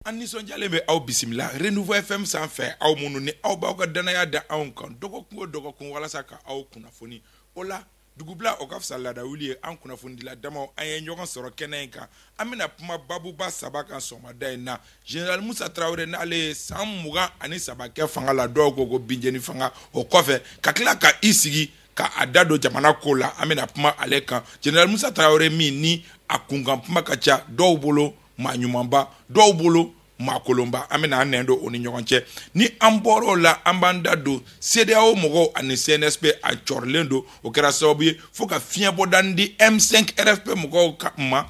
an nisɔndiyalen bɛ aw bisimila Renouveau FM sanfɛ aw minnu ni aw b'aw ka danaya da anw kan dɔgɔkun o dɔgɔkun walasa ka aw kunnafoni o la dugubila o ka fisa laadawuli ye an kunnafonidila damaw an ye ɲɔgɔn sɔrɔ kɛnɛ in kan an bɛna kuma babuba saba kan sɔgɔmada in na Général Musa Traoré n'ale ye san 23 kɛ fanga la dɔw ko binjeni fanga o kɔfɛ ka tila ka i sigi ka a da don jamana ko la an bɛna kuma ale kan Général Musa Traoré min ni a kunkan kuma ka ca dɔw bolo maa ɲumanba dɔw bolo maa kolonba an bɛna an nɛn don o ni ɲɔgɔn cɛ ni an bɔra o la an b'an da don CEDEAO mɔgɔw ani CNSP a cɔrilen don o kɛra sababu ye fo ka fiɲɛbɔda di M5 RFP mɔgɔw ka ma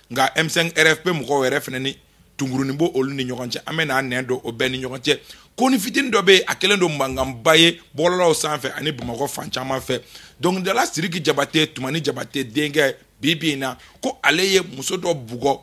nka M5 RFP mɔgɔw yɛrɛ fɛnɛ ni tungurunin b'o olu ni ɲɔgɔn cɛ an bɛna an nɛn don o bɛɛ ni ɲɔgɔn cɛ ko ni fitini dɔ bɛ yen a kɛlen don mankanba ye bɔlɔlɔw sanfɛ ani Bamakɔ fan caman fɛ dɔnkilidala Sidiki Jabate Tumani Jabate denkɛ bi in na ko ale ye muso dɔ bugɔ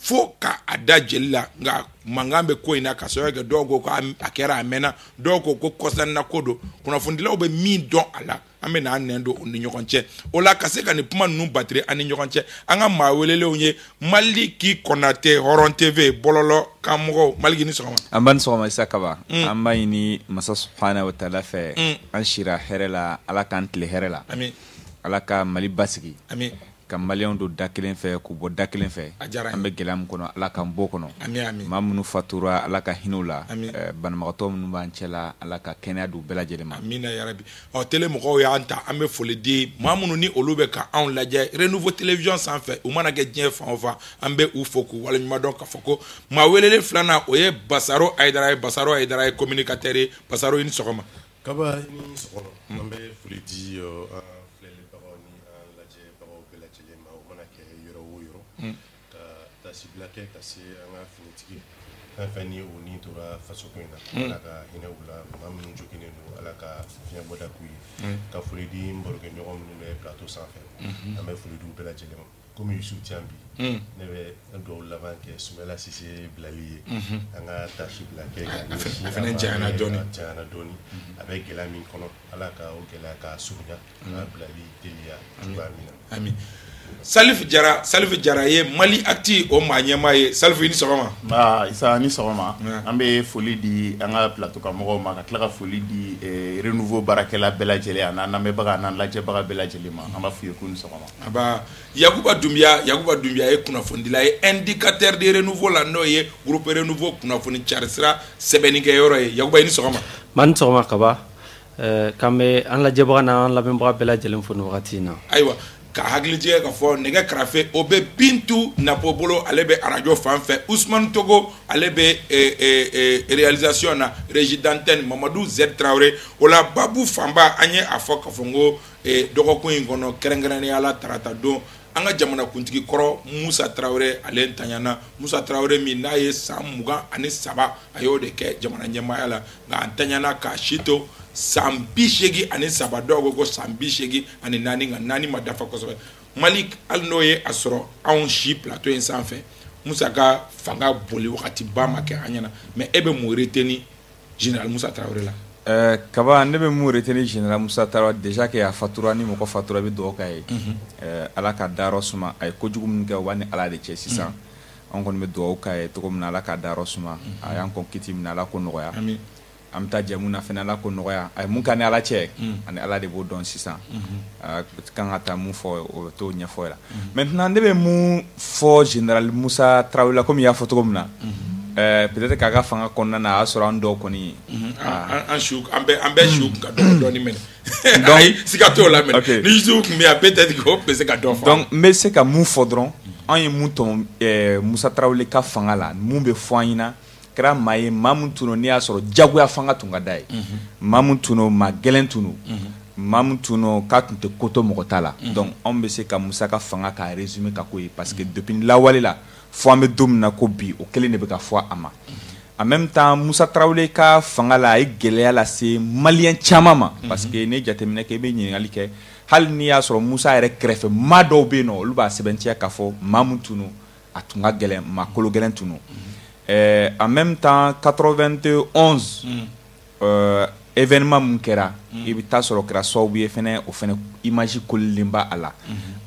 fo ka a da jeli la nka mankan bɛ ko in na ka sɔrɔ kɛ dɔw ko a kɛra a mɛnna dɔw ko kɔsanna ko don kunnafonidilaw bɛ min dɔn a la an bɛ n'an nɛn don o ni ɲɔgɔn cɛ o la ka se ka nin kuma ninnu batiri an ni ɲɔgɔn cɛ an ka maa welelenw ye Maliki Konate Hɔrɔn TV bɔlɔlɔ kan mɔgɔw Maliki ni sɔgɔma an b'a ni sɔgɔma Isa Kaba an b'a ɲini masa subhanahu wa taala fɛ an sira hɛrɛ la Ala k'an tile hɛrɛ la amin Ala ka Mali basigi amin ka maliyɛnw don da kelen fɛ k'u bɔ da kelen fɛ an bɛ gɛlɛya min kɔnɔ Ala k'an bɔ kɔnɔ maa minnu fatura Ala ka hinɛw la banabagatɔ minnu b'an cɛ la Ala ka kɛnɛya d'u bɛɛ lajɛlen ma amina yarabi télé mɔgɔw y'an ta an bɛ foli di maa minnu ni olu bɛ ka anw lajɛ Renouveau télévision sanfɛ u mana kɛ diɲɛ fan o fan an bɛ u fo k'u waleɲuman dɔn k'a fɔ ko maa welelen filanan o ye Basaro Ayidara ye Basaro Ayidara ye communicateur ye Basaro i ni sɔgɔma Kaba i ni sɔgɔma an bɛ foli di sibila kɛ ka se an ka finitigi fɛn fɛn ni o ni tora faso ko in na Ala ka hinɛ u la maa minnu joginen don Ala ka fiɲɛ bɔda k'u ye ka foli di n barokɛ ɲɔgɔn minnu bɛ plateau sanfɛ an bɛ foli di u bɛɛ lajɛlen ma komi Yusu Tiɲan bi ne bɛ dugawu laban kɛ Sumala Sise bilali ye an ka tâche bila kɛ ka fɛnɛ janyana dɔɔni a bɛ gɛlɛya min kɔnɔ Ala ka o gɛlɛya ka surunya an ka bilali teliya cogoya min na amin Salif Jara ye Mali Actu o maa ɲɛmaa ye Salif i ni sɔgɔma Isa ni sɔgɔma an bɛ foli di an ka plateau kan mɔgɔw ma ka tila ka foli di Renouveau baarakɛla bɛɛ lajɛlen a n'an lamɛnbaga n'an lajɛbaga bɛɛ lajɛlen ma an b'a f'i ye ko ni sɔgɔma aba Yakuba Dunbiya ye kunnafonidila ye indicateur de Renouveau la n'o ye groupe Renouveau kunnafoni carisira sɛbɛnnikɛyɔrɔ ye Yakuba i ni sɔgɔma ma ni sɔgɔma Kaba k'an bɛ an lajɛbaga n'an lamɛnbaga bɛɛ lajɛlen fo nin wagati in na ayiwa ka hakili jigɛ ka fɔ nɛgɛ karafe o bɛ Bintu Napo bolo ale bɛ arajo fan fɛ Ousmane Togo ale bɛ réalisation na régie d'antenne Mamadou Z Traoré o la babu fanba an ye a fɔ ka fɔ n ko dɔgɔkun in kɔnɔ kɛrɛnkɛrɛnnenya la tarata don an ka jamana kuntigi kɔrɔ Musa Traoré ale ntanyana Musa Traoré min n'a ye san 23 a y'o de kɛ jamana ɲɛmaaya la nka a ntanyana k'a si to san 87 dɔw ko san 84 nka 4 ma dafa kosɛbɛ Malik hali n'o ye a sɔrɔ anw si plateau in sanfɛ Musa ka fanga boli wagati ba ma kɛ an ɲɛna mais e bɛ mun retenir Général Musa Traoré la Kaba ne bɛ mun retenir Général Musa Traoré déjà que a fatura ni mɔgɔ fatura bɛ dugawu k'a ye Ala ka dayɔrɔ suma a ye kojugu min kɛ wa ni Ala de cɛ sisan an kɔni bɛ dugawu k'a ye cogo min na Ala ka dayɔrɔ suma a y'an kɔn kiti min na Ala ko nɔgɔya an bɛ taa jɛ mun na fɛnɛ Ala ko nɔgɔya a ye mun ka ni Ala cɛ ani Ala de b'o dɔn sisan kan ka taa mun fɔ o bɛ t'o ɲɛfɔ la maintenant ne bɛ mun fɔ Général Musa Traoré la komi i y'a fɔ cogo min na peut-être k'a ka fanga kɔnɔna na a y'a sɔrɔ an dɔw kɔni an bɛ su ka dɔɔni minɛ ayi siga t'o la minɛ ni su tun bɛ yan peut-être que o tun bɛ se ka dɔ fɔ donc n bɛ se ka mun fɔ dɔrɔn an ye mun tɔmɔ Musa Traoré ka fanga la mun bɛ fɔ an ɲɛna kɛra maa ye maa min tun n'i y'a sɔrɔ jagoya fanga tun ka d'a ye maa min tun maa gɛlɛn tun maa min tun k'a tun tɛ ko to mɔgɔ ta la donc anw bɛ se ka Musa ka fanga k'a résumé ka k'o ye parce que depuis lawale la fo an bɛ don min na ko bi o kelen de bɛ ka fɔ a ma en même temps Musa Traoré ka fanga la a ye gɛlɛya lase maliyɛn caman ma parce que ne jateminɛ kɛ i bɛ ɲininkali kɛ hali n'i y'a sɔrɔ Musa yɛrɛ kɛrɛfɛ maa dɔw bɛ yen nɔ olu b'a sɛbɛntiya k'a fɔ maa min tun a tun ka gɛlɛn maa kolo gɛlɛn tun en même temps 91 événement mun kɛra i bɛ taa sɔrɔ kɛra sababu ye fɛnɛ o fɛnɛ image kolilen ba a la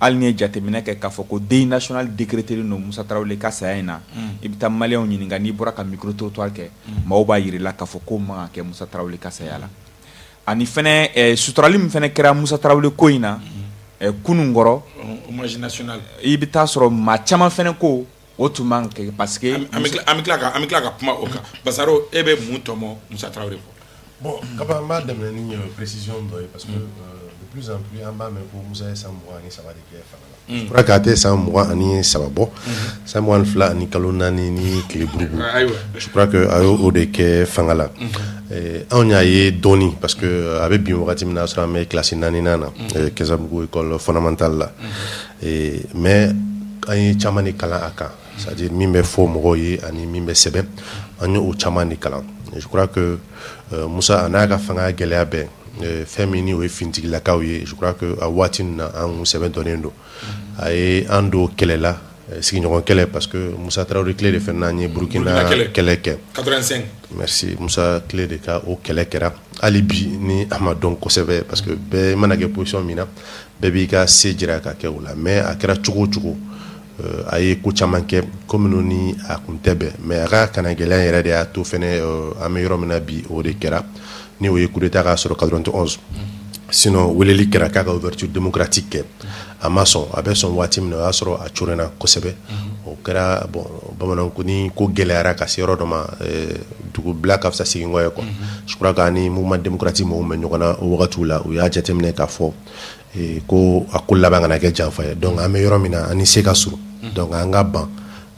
hali ni ye jateminɛ kɛ k'a fɔ ko deuil national décrété don Musa Tarawele ka saya in na i bɛ taa maliyɛnw ɲininka n'i bɔra ka micro trottoir kɛ maaw b'a yir'i la k'a fɔ ko man ka kɛ Musa Tarawele ka saya la ani fɛnɛ suturali min fɛnɛ kɛra Musa Tarawele ko in na kunun kɔrɔ hommage national i bɛ taa sɔrɔ maa caman fɛnɛ ko o tun man kɛ parce que an bɛ tila ka kuma o kan Basaro e bɛ mun tɔmɔ Musa Tarawele fɔ. Bon, kaba an b'a daminɛ ni précision dɔ ye parce que de plus en plus an b'a mɛn ko Musa ye san 23 de kɛ fanga la. Je crois k'a tɛ san 23 bɔ san 22 ani kalo 4 ni tile buruburu. Je crois que a y'o de kɛ fanga la. Anw y'a ye dɔɔni parce que a bɛ bin wagati min na sɔrɔ an bɛ classe 4nan na Kesabugu école fondamentale la mais an ye caman de kalan a kan c'est-à-dire min bɛ fɔ mɔgɔw ye ani min bɛ sɛbɛn an ye o caman de kalan. Je crois que Musa n'a ka fanga gɛlɛya bɛɛ fɛn min ni o ye fintigilakaw ye je crois que a waati ninnu na an kun sɛbɛn dɔnnen don a ye an don kɛlɛ la sigiɲɔgɔn kɛlɛ parce que Musa Tarawele tile de fɛn n'an ye Burukina kɛlɛ kɛ 85 merci Musa tile de ka o kɛlɛ kɛra hali bi ni a ma dɔn kosɛbɛ parce que bɛɛ mana kɛ position min na bɛɛ b'i ka se jira ka kɛ o la mais a kɛra cogo o cogo a ye ko caman kɛ ko minnu ni a kun tɛ bɛn mais a ka kana gɛlɛya yɛrɛ de y'a to fɛnɛ an bɛ yɔrɔ min na bi o de kɛra ni o ye coup d'état k'a sɔrɔ 91 sinon weleli kɛra k'a ka ouverture démocratique kɛ a ma sɔn a bɛ sɔn waati min na o y'a sɔrɔ a coronna kosɛbɛ o kɛra bon bamananw ko ni ko gɛlɛyara ka se yɔrɔ dɔ ma dugubila ka fisa sigin kɔ ye quoi je crois que ani mouvement démocratique mɔgɔw bɛ ɲɔgɔn na o wagatiw la u y'a jateminɛ k'a fɔ ko a ko laban kana kɛ janfa ye donc an bɛ yɔrɔ min na ani se ka surun donc an ka ban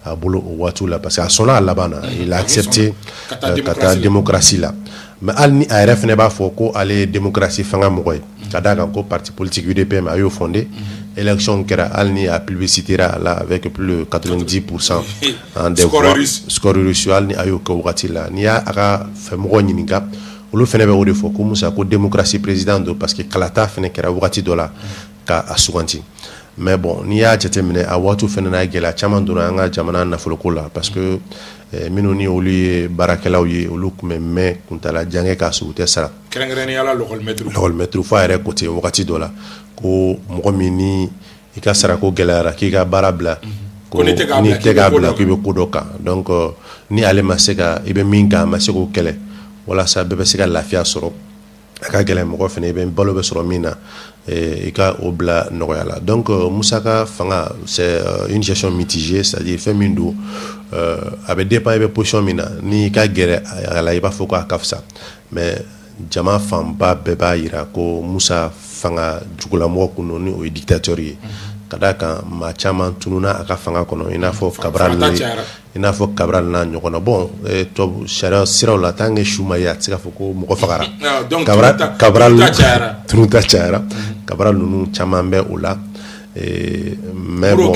a bolo o waatiw la parce que a sɔnna a laban na il a accepté ka taa démocratie la mais hali ni a yɛrɛ fɛnɛ b'a fɔ ko ale ye démocratie fanga mɔgɔ ye ka d'a kan ko parti politique UDPM a y'o fondé élection kɛra hali ni a publicitera a la avec plus de 90% des voix score reçu hali ni a y'o kɛ wagati la n'i y'a a ka fɛmɔgɔ ɲininka olu fɛnɛ bɛ o de fɔ ko Musa ko démocratie président don parce que kalata fɛnɛ kɛra wagati dɔ la ka a suganti mais bon n'i y'a jateminɛ a waatiw fɛnɛ n'a gɛlɛya caman donna an ka jamana nafoloko la parce que minnu ni olu ye baarakɛlaw ye olu tun bɛ mɛn kuntala jan kɛ k'a sɔrɔ u tɛ sara kɛrɛnkɛrɛnnenya la lɔgɔlimɛtiriw f'a yɛrɛ ko ten wagati dɔ la ko mɔgɔ min ni i ka sarako gɛlɛyara k'i ka baara bila ko n'i tɛ k'a bila k'i bɛ ko dɔ kan donc ni ale ma se ka i bɛ min kan a ma se k'o kɛlɛ walasa bɛɛ bɛ se ka lafiya sɔrɔ a ka gɛlɛn mɔgɔ fɛnɛ i bɛ balo bɛ sɔrɔ min na i ka o bila nɔgɔya la donc Musa ka fanga c'est une gestion mitigée c'est-à-dire fɛn min don a bɛ dépend i bɛ position min na ni ka gɛrɛ a la i b'a fɔ ko a ka fisa mais jama fanba bɛɛ b'a yira ko Musa fanga jugulamɔgɔ kun don ni o ye dictateur ye ka d'a kan maa caman tununa a ka fanga kɔnɔ i n'a fɔ Cabral n'a ɲɔgɔn na bon tubabu sariya siraw la tant que su ma ye a tɛ se k'a fɔ ko mɔgɔ fagara Cabral tununta cayara Cabral ninnu caman bɛ o la mais bon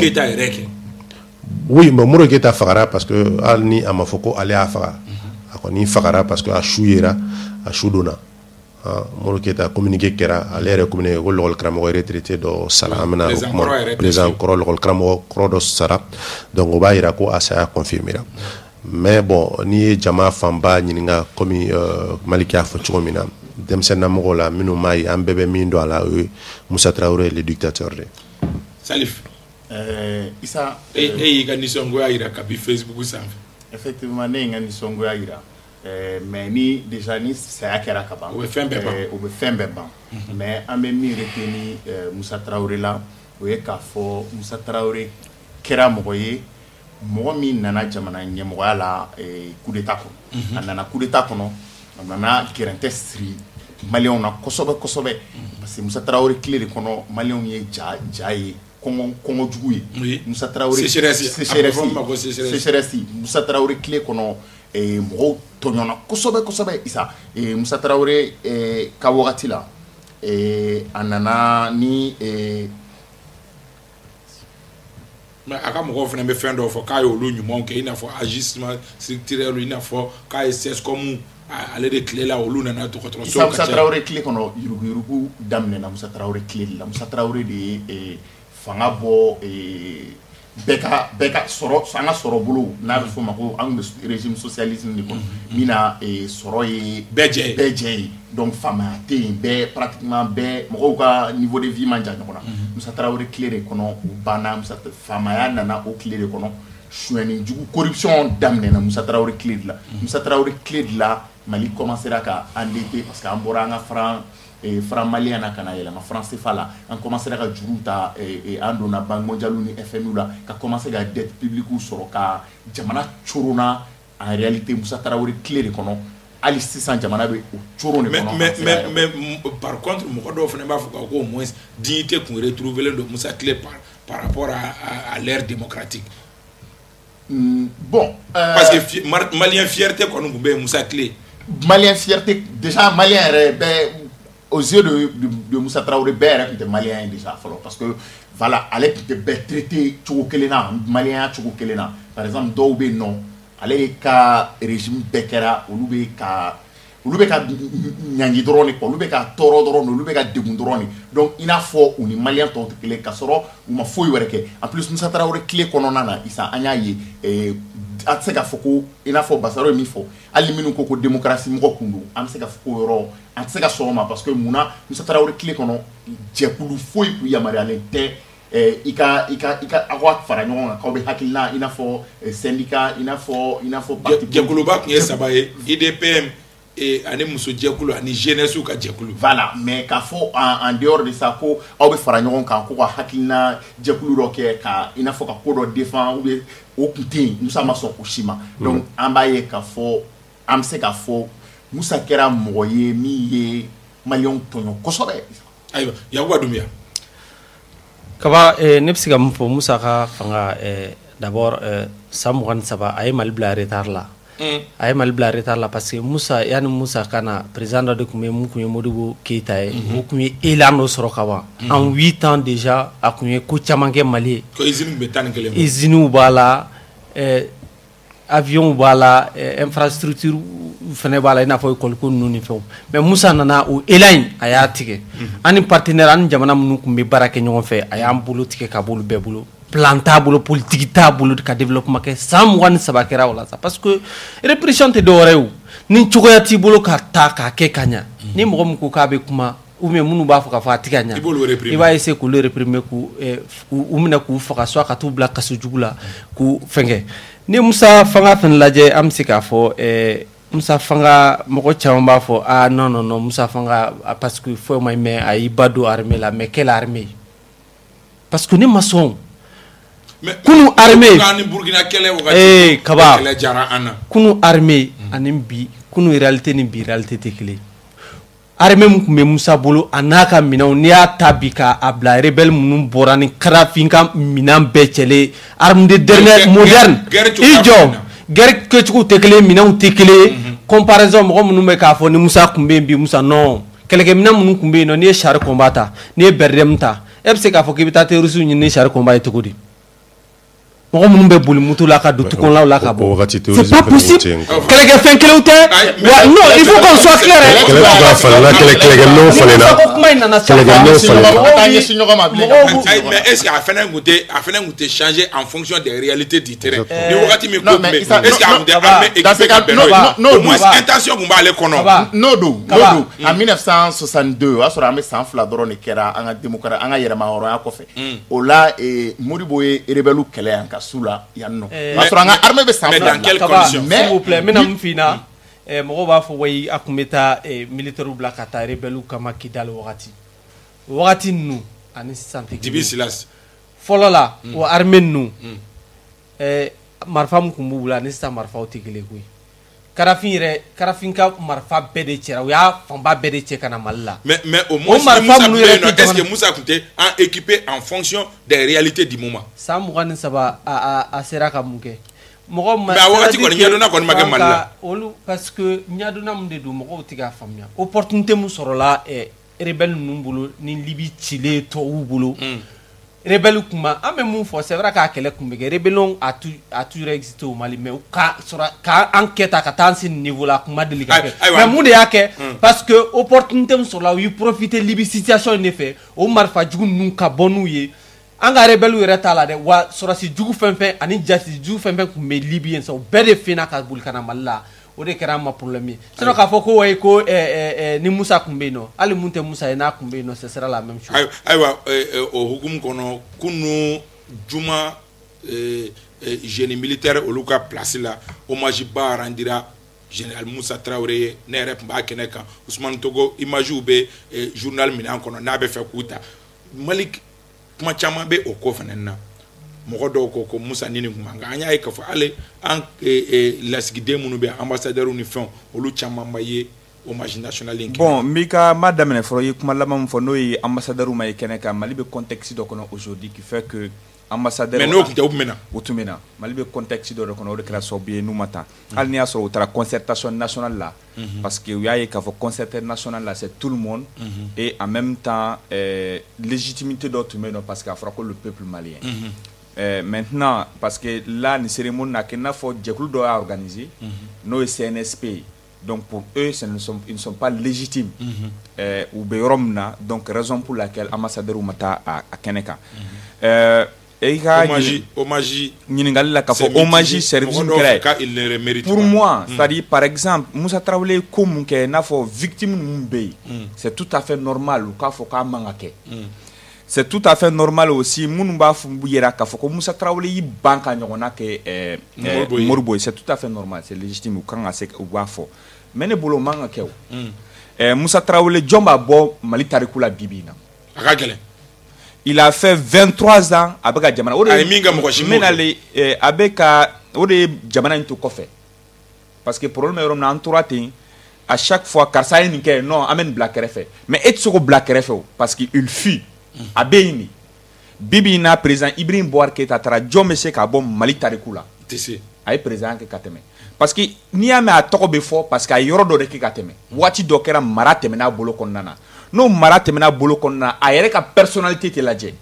oui mais Moro Keita fagara parce que hali ni a ma fɔ ko ale y'a faga a kɔni fagara parce que a su yera a su donna Moro Keita communiqué kɛra ale yɛrɛ communiqué ko lɔgɔli karamɔgɔ retraité dɔ sara an bɛna o kuma président kɔrɔ lɔgɔli karamɔgɔ kɔrɔ dɔ sara donc o b'a yira ko a saya confirmera mais bon n'i ye jama fanba ɲininka komi Maliki y'a fɔ cogo min na denmisɛnninamɔgɔw la minnu m'a ye an bɛɛ bɛ min dɔn a la o ye Musa Tarawele le dictateur de Salif Isa e y'i ka nisɔngoya yira kabi Facebook sanfɛ effectivement ne ye n ka nisɔngoya yira mais ni déjà ni saya kɛra ka ban o bɛ fɛn bɛɛ ban mais an bɛ min retenu Musa Tarawele la o ye k'a fɔ Musa Tarawele kɛra mɔgɔ ye mɔgɔ min nana jamana ɲɛmɔgɔya la coup d'état kɔnɔ a nana coup d'état kɔnɔ a nana gɛrɛntɛ siri maliyɛnw na kosɛbɛ kosɛbɛ parce que Musa Tarawele tile de kɔnɔ maliyɛnw ye ja ye kɔngɔ jugu ye Musa Tarawele sécheresse Musa Tarawele tile kɔnɔ mɔgɔw tɔɲɔna kosɛbɛ kosɛbɛ Isa Musa Tarawele ka wagati la a nana ni mais a ka mɔgɔw fana bɛ fɛn dɔw fɔ k'a ye olu ɲumanw kɛ i n'a fɔ agissement structurel i n'a fɔ k'a ye CESCOM ale de tile la olu nana dɔgɔtɔrɔso ka ca Musa Tarawele tile kɔnɔ yuruguyurugu daminɛna Musa Tarawele tile de la Musa Tarawele de ye fanga bɔ bɛɛ ka sɔrɔ an ka sɔrɔ bolo n'a bɛ fɔ ma ko an bɛ régime socialisme de kɔnɔ min na sɔrɔ ye bɛɛ jɛ ye donc faamaya tɛ yen bɛɛ pratiquement bɛɛ mɔgɔw ka niveau de vie man jan ɲɔgɔn na Musa Tarawele tile de kɔnɔ o banna faamaya nana o tile de kɔnɔ suɲɛni jugu corruption daminɛna Musa Tarawele tile de la Musa Tarawele tile de la Mali commencera ka endetté parce que an bɔra an ka franc malien na kana yɛlɛma franc CFA la an commencera ka juru ta an donna banque mondiale ni FMI la ka commencer ka dette publique sɔrɔ ka jamana corona en réalité Musa Tarawele tile de kɔnɔ hali sisan jamana bɛ o coro de kɔnɔ mais par contre mɔgɔ dɔw fana b'a fɔ ko au moins dignité kun retrouver don Musa tile par rapport à l'ère démocratique. Bon parce que malien fierté kɔni kun bɛ Musa tile malien fierté déjà malien yɛrɛ bɛɛ aux yeux de Musa Traoré bɛɛ yɛrɛ tun tɛ malien déjà fɔlɔ parce que voilà ale tun tɛ bɛɛ traité cogo kelen na malien cogo kelen na par exemple dɔw bɛ yen nɔ ale ka régime bɛɛ kɛra olu bɛ ka ɲangi dɔrɔn de olu bɛ ka tɔɔrɔ dɔrɔn olu bɛ ka degun dɔrɔn de donc i n'a fɔ u ni malien tɔw tɛ kelen ka sɔrɔ u ma foyi wɛrɛ kɛ en plus Musa Traoré tile kɔnɔna na isa an y'a ye a tɛ se ka fɔ ko i n'a fɔ Basaro ye min fɔ hali minnu ko démocratie mɔgɔ kun don an bɛ se ka fɔ ko yɔrɔ an tɛ se ka sɔn o ma parce que munna Musa Traoré tile kɔnɔ jɛkulu foyi kun yamaruyalen tɛ i ka aw fara ɲɔgɔn kan k'aw bɛ hakilina i n'a fɔ syndicat i n'a fɔ parti jɛkuluba tun ye saba ye IDPM ani muso jɛkulu ani jeunesse ka jɛkulu voilà mais k'a fɔ en dehors de ça ko aw bɛ fara ɲɔgɔn kan ko ka hakilina jɛkulu dɔ kɛ ka i n'a fɔ ka ko dɔ défend ou bien o tun tɛ yen Musa ma sɔn o si ma donc an b'a ye k'a fɔ an bɛ se k'a fɔ Musa kɛra mɔgɔ ye min ye maliyɛnw tɔɲɔ kosɛbɛ. ayiwa Yakuba Dumbuya kaba ne bɛ se ka mun fɔ Musa ka fanga d'abord san 23 a ye Mali bila retard la a ye Mali bila retard la parce que Musa yani Musa kana président dɔ de tun bɛ mun tun ye Modibo Keyita ye o tun ye élan dɔ sɔrɔ ka ban en 8 ans déjà a tun ye ko caman kɛ Mali ye ko usine bɛ 11 usines b'a la avions b'a la infrastructure fana b'a la i n'a fɔ école ko ninnu ni fɛnw mais Musa nana o élan in a y'a tigɛ an ni partenaire an ni jamana minnu tun bɛ baara kɛ ɲɔgɔn fɛ a y'an bolo tigɛ ka b'olu bɛɛ bolo plan t'a bolo politique t'a bolo ka développement kɛ san 23 kɛra o la sa parce que répression tɛ dɔwɛrɛ ye o ni cogoya t'i bolo ka ta k'a kɛ ka ɲa ni mɔgɔ min ko k'a bɛ kuma ou bien minnu b'a fɔ k'a fɔ a tɛ ka ɲa i b'a essayer k'olu réprimer k'u minɛ k'u faga soit ka t'u bila kaso jugu la k'u fɛnkɛ ni Musa fanga fɛnɛ lajɛ an bɛ se k'a fɔ Musa fanga mɔgɔ caman b'a fɔ non Musa fanga parce que foyi ma ɲi mais a y'i ba don armée la mais quelle armée parce que ne ma sɔn kunu armée kaba kunu armée ani bi kunu réalité ni bi réalité tɛ kelen armée mun tun bɛ Musa bolo a n'a ka minɛnw n'i y'a ta bi k'a bila rebelle minnu bɔra ni karafin ka minɛn bɛɛ cɛlen arme de dernière moderne i jɔ guerre kɛcogo tɛ kelen minɛnw tɛ kelen comparaison mɔgɔ minnu bɛ k'a fɔ ni Musa tun bɛ yen bi Musa non kɛlɛkɛminɛn minnu tun bɛ yen nɔ n'i ye char combat ta n'i ye BRDM ta e bɛ se k'a fɔ k'i bɛ taa terroriste ɲini ni char combat ye cogo di mɔgɔ minnu bɛ boli moto la ka don tukɔnɔlaw la ka bɔ c'est pas possible kɛlɛkɛfɛn kelenw tɛ wa non il faut qu'on soit clair kɛlɛkɛminɛnw falenna mais est-ce que a fana kun tɛ changer en fonction des réalités du terrain ni wagati min ko est-ce que a kun tɛ armée équipée ka bɛn n'o ye au moins intention kun b'ale kɔnɔ n'o don en 1962 o y'a sɔrɔ an bɛ san 2 dɔrɔn de kɛra an ka démocratie an ka yɛrɛma hɔrɔnya kɔfɛ o la Modibo ye rebelle kɛlɛ yan ka su la yan nɔ o y'a sɔrɔ an ka armée bɛ san 2 dans quelles conditions s'il vous plaît n bɛna mun f'i ɲɛna mɔgɔw b'a fɔ wayi a tun bɛ taa militaires bila ka taa rebelle kama Kidali wagati ninnu ani sisan tɛ Dibi Silas fɔlɔ la o armée ninnu marifa min tun b'u bolo ani sisan marifaw tɛ kelen koyi karafin ka marifa bɛɛ de cɛra u y'a fanba bɛɛ de cɛ ka na Mali la mais au moins Musa kun bɛ yen nɔ est-ce que Musa kun tɛ équipé en fonction des réalités du moment san 23 a sera ka mun kɛ mɔgɔ ma mais a wagati kɔni ɲɛdɔnna kɔni ma kɛ Mali la olu parce que ɲɛdɔnna mun de don mɔgɔw tɛ k'a faamuya opportunité mun sɔrɔla rebelle ninnu bolo ni Libi cilen tɔw bolo rebelle kuma an bɛ mun fɔ c'est vrai k'a kɛlɛ kun bɛ kɛ rebellion a toujours existé au Mali mais ka kɛ ta ka taa an se niveau la kuma deli ka kɛ mais mun de y'a kɛ parce que opportunité mun sɔrɔla u y'u profiter Libi situation in de fɛ o marifa jugu ninnu ka bɔ n'u ye an ka rebelle yɛrɛ t'a la dɛ wa sɔrɔsi jugu fɛn fɛn ani jasi jugu fɛn fɛn kun bɛ Libi yen sa o bɛɛ de finna ka boli ka na Mali la o de kɛra an ma problème ye sinon k'a fɔ ko wayi ko ni Musa kun bɛ yen nɔ hali mun tɛ Musa ye n'a kun bɛ yen nɔ ce sera la même chose. ayiwa o hukumu kɔnɔ kunu juma génie militaire olu ka place la hommage ba rendira général Moussa Traoré ye ne yɛrɛ tun b'a kɛnɛ kan Ousmane Togo image bɛ journal minɛn kɔnɔ n'a bɛ fɛ k'u ta Mali kuma caman bɛ o ko fana na mɔgɔ dɔw ko Musa ni nin kuma nka an y'a ye k'a fɔ hali an lasigiden minnu bɛ ambassadeurs ni fɛnw olu caman ma ye hommage national in kɛ. Bon n b'i ka ma daminɛ fɔlɔ i ye kuma laban min fɔ n'o ye ambassadeurs ma ye kɛnɛ kan Mali bɛ contexte dɔ kɔnɔ aujourd'hui qui fait que ambassadeur mais n'o tun tɛ o tun bɛ na o tun bɛ na Mali bɛ contexte dɔ de kɔnɔ o de kɛra sababu ye n'u ma taa hali n'i y'a sɔrɔ u taara concertation nationale la parce que u y'a ye k'a fɔ concertation nationale la c'est tout le monde et en même temps légitimité dɔ tun bɛ yen nɔ parce que a fɔra ko le peuple malien maintenant parce que là nin cérémonie na kɛ i n'a fɔ jɛkulu dɔ y'a organisé n'o ye CNSP ye donc pour eux ils ne sont pas légitimes u bɛ yɔrɔ min na donc raison pour laquelle ambassadeur ma taa a kɛnɛ kan hommage ɲininkali la k'a fɔ hommage service kɛra pour moi c'est-à-dire par exemple Moussa Traoré ye ko mun kɛ i n'a fɔ victime ninnu bɛ yen c'est tout à fait normal u k'a fɔ k'a man ka kɛ c'est tout à fait normal aussi minnu b'a fɔ yɛrɛ k'a fɔ ko Moussa Traoré y'i ban ka ɲɔgɔnna kɛ Moribo ye c'est tout à fait normal c'est légitime u kan ka se u b'a fɔ mais ne bolo o man ka kɛ o Moussa Traoré jɔn b'a bɔ Mali tariku la bi bi in na a ka gɛlɛn. Il a fait 23 ans a bɛ ka jamana o de ye min kɛ mɔgɔ si m'o kɛ a bɛ ka o de ye jamana in to kɔfɛ parce que problème yɔrɔ min na an tora ten à chaque fois karisa ye nin kɛ non an bɛ nin bila kɛrɛfɛ mais e tɛ se k'o bila kɛrɛfɛ o parce que il fuit a bɛ yen de bi bi in na président Ibrahim Boubacar Keïta taara jɔn bɛ se ka bɔ Mali tariku la tɛ se a ye président kɛ ka tɛmɛ parce que n'i y'a mɛn a tɔgɔ bɛ fɔ parce que a ye yɔrɔ dɔ de kɛ ka tɛmɛ waati dɔ kɛra mara tɛmɛn'a bolo kɔnɔna na n'o mara tɛmɛn'a bolo kɔnɔna na a yɛrɛ ka personnalité tɛ lajɛ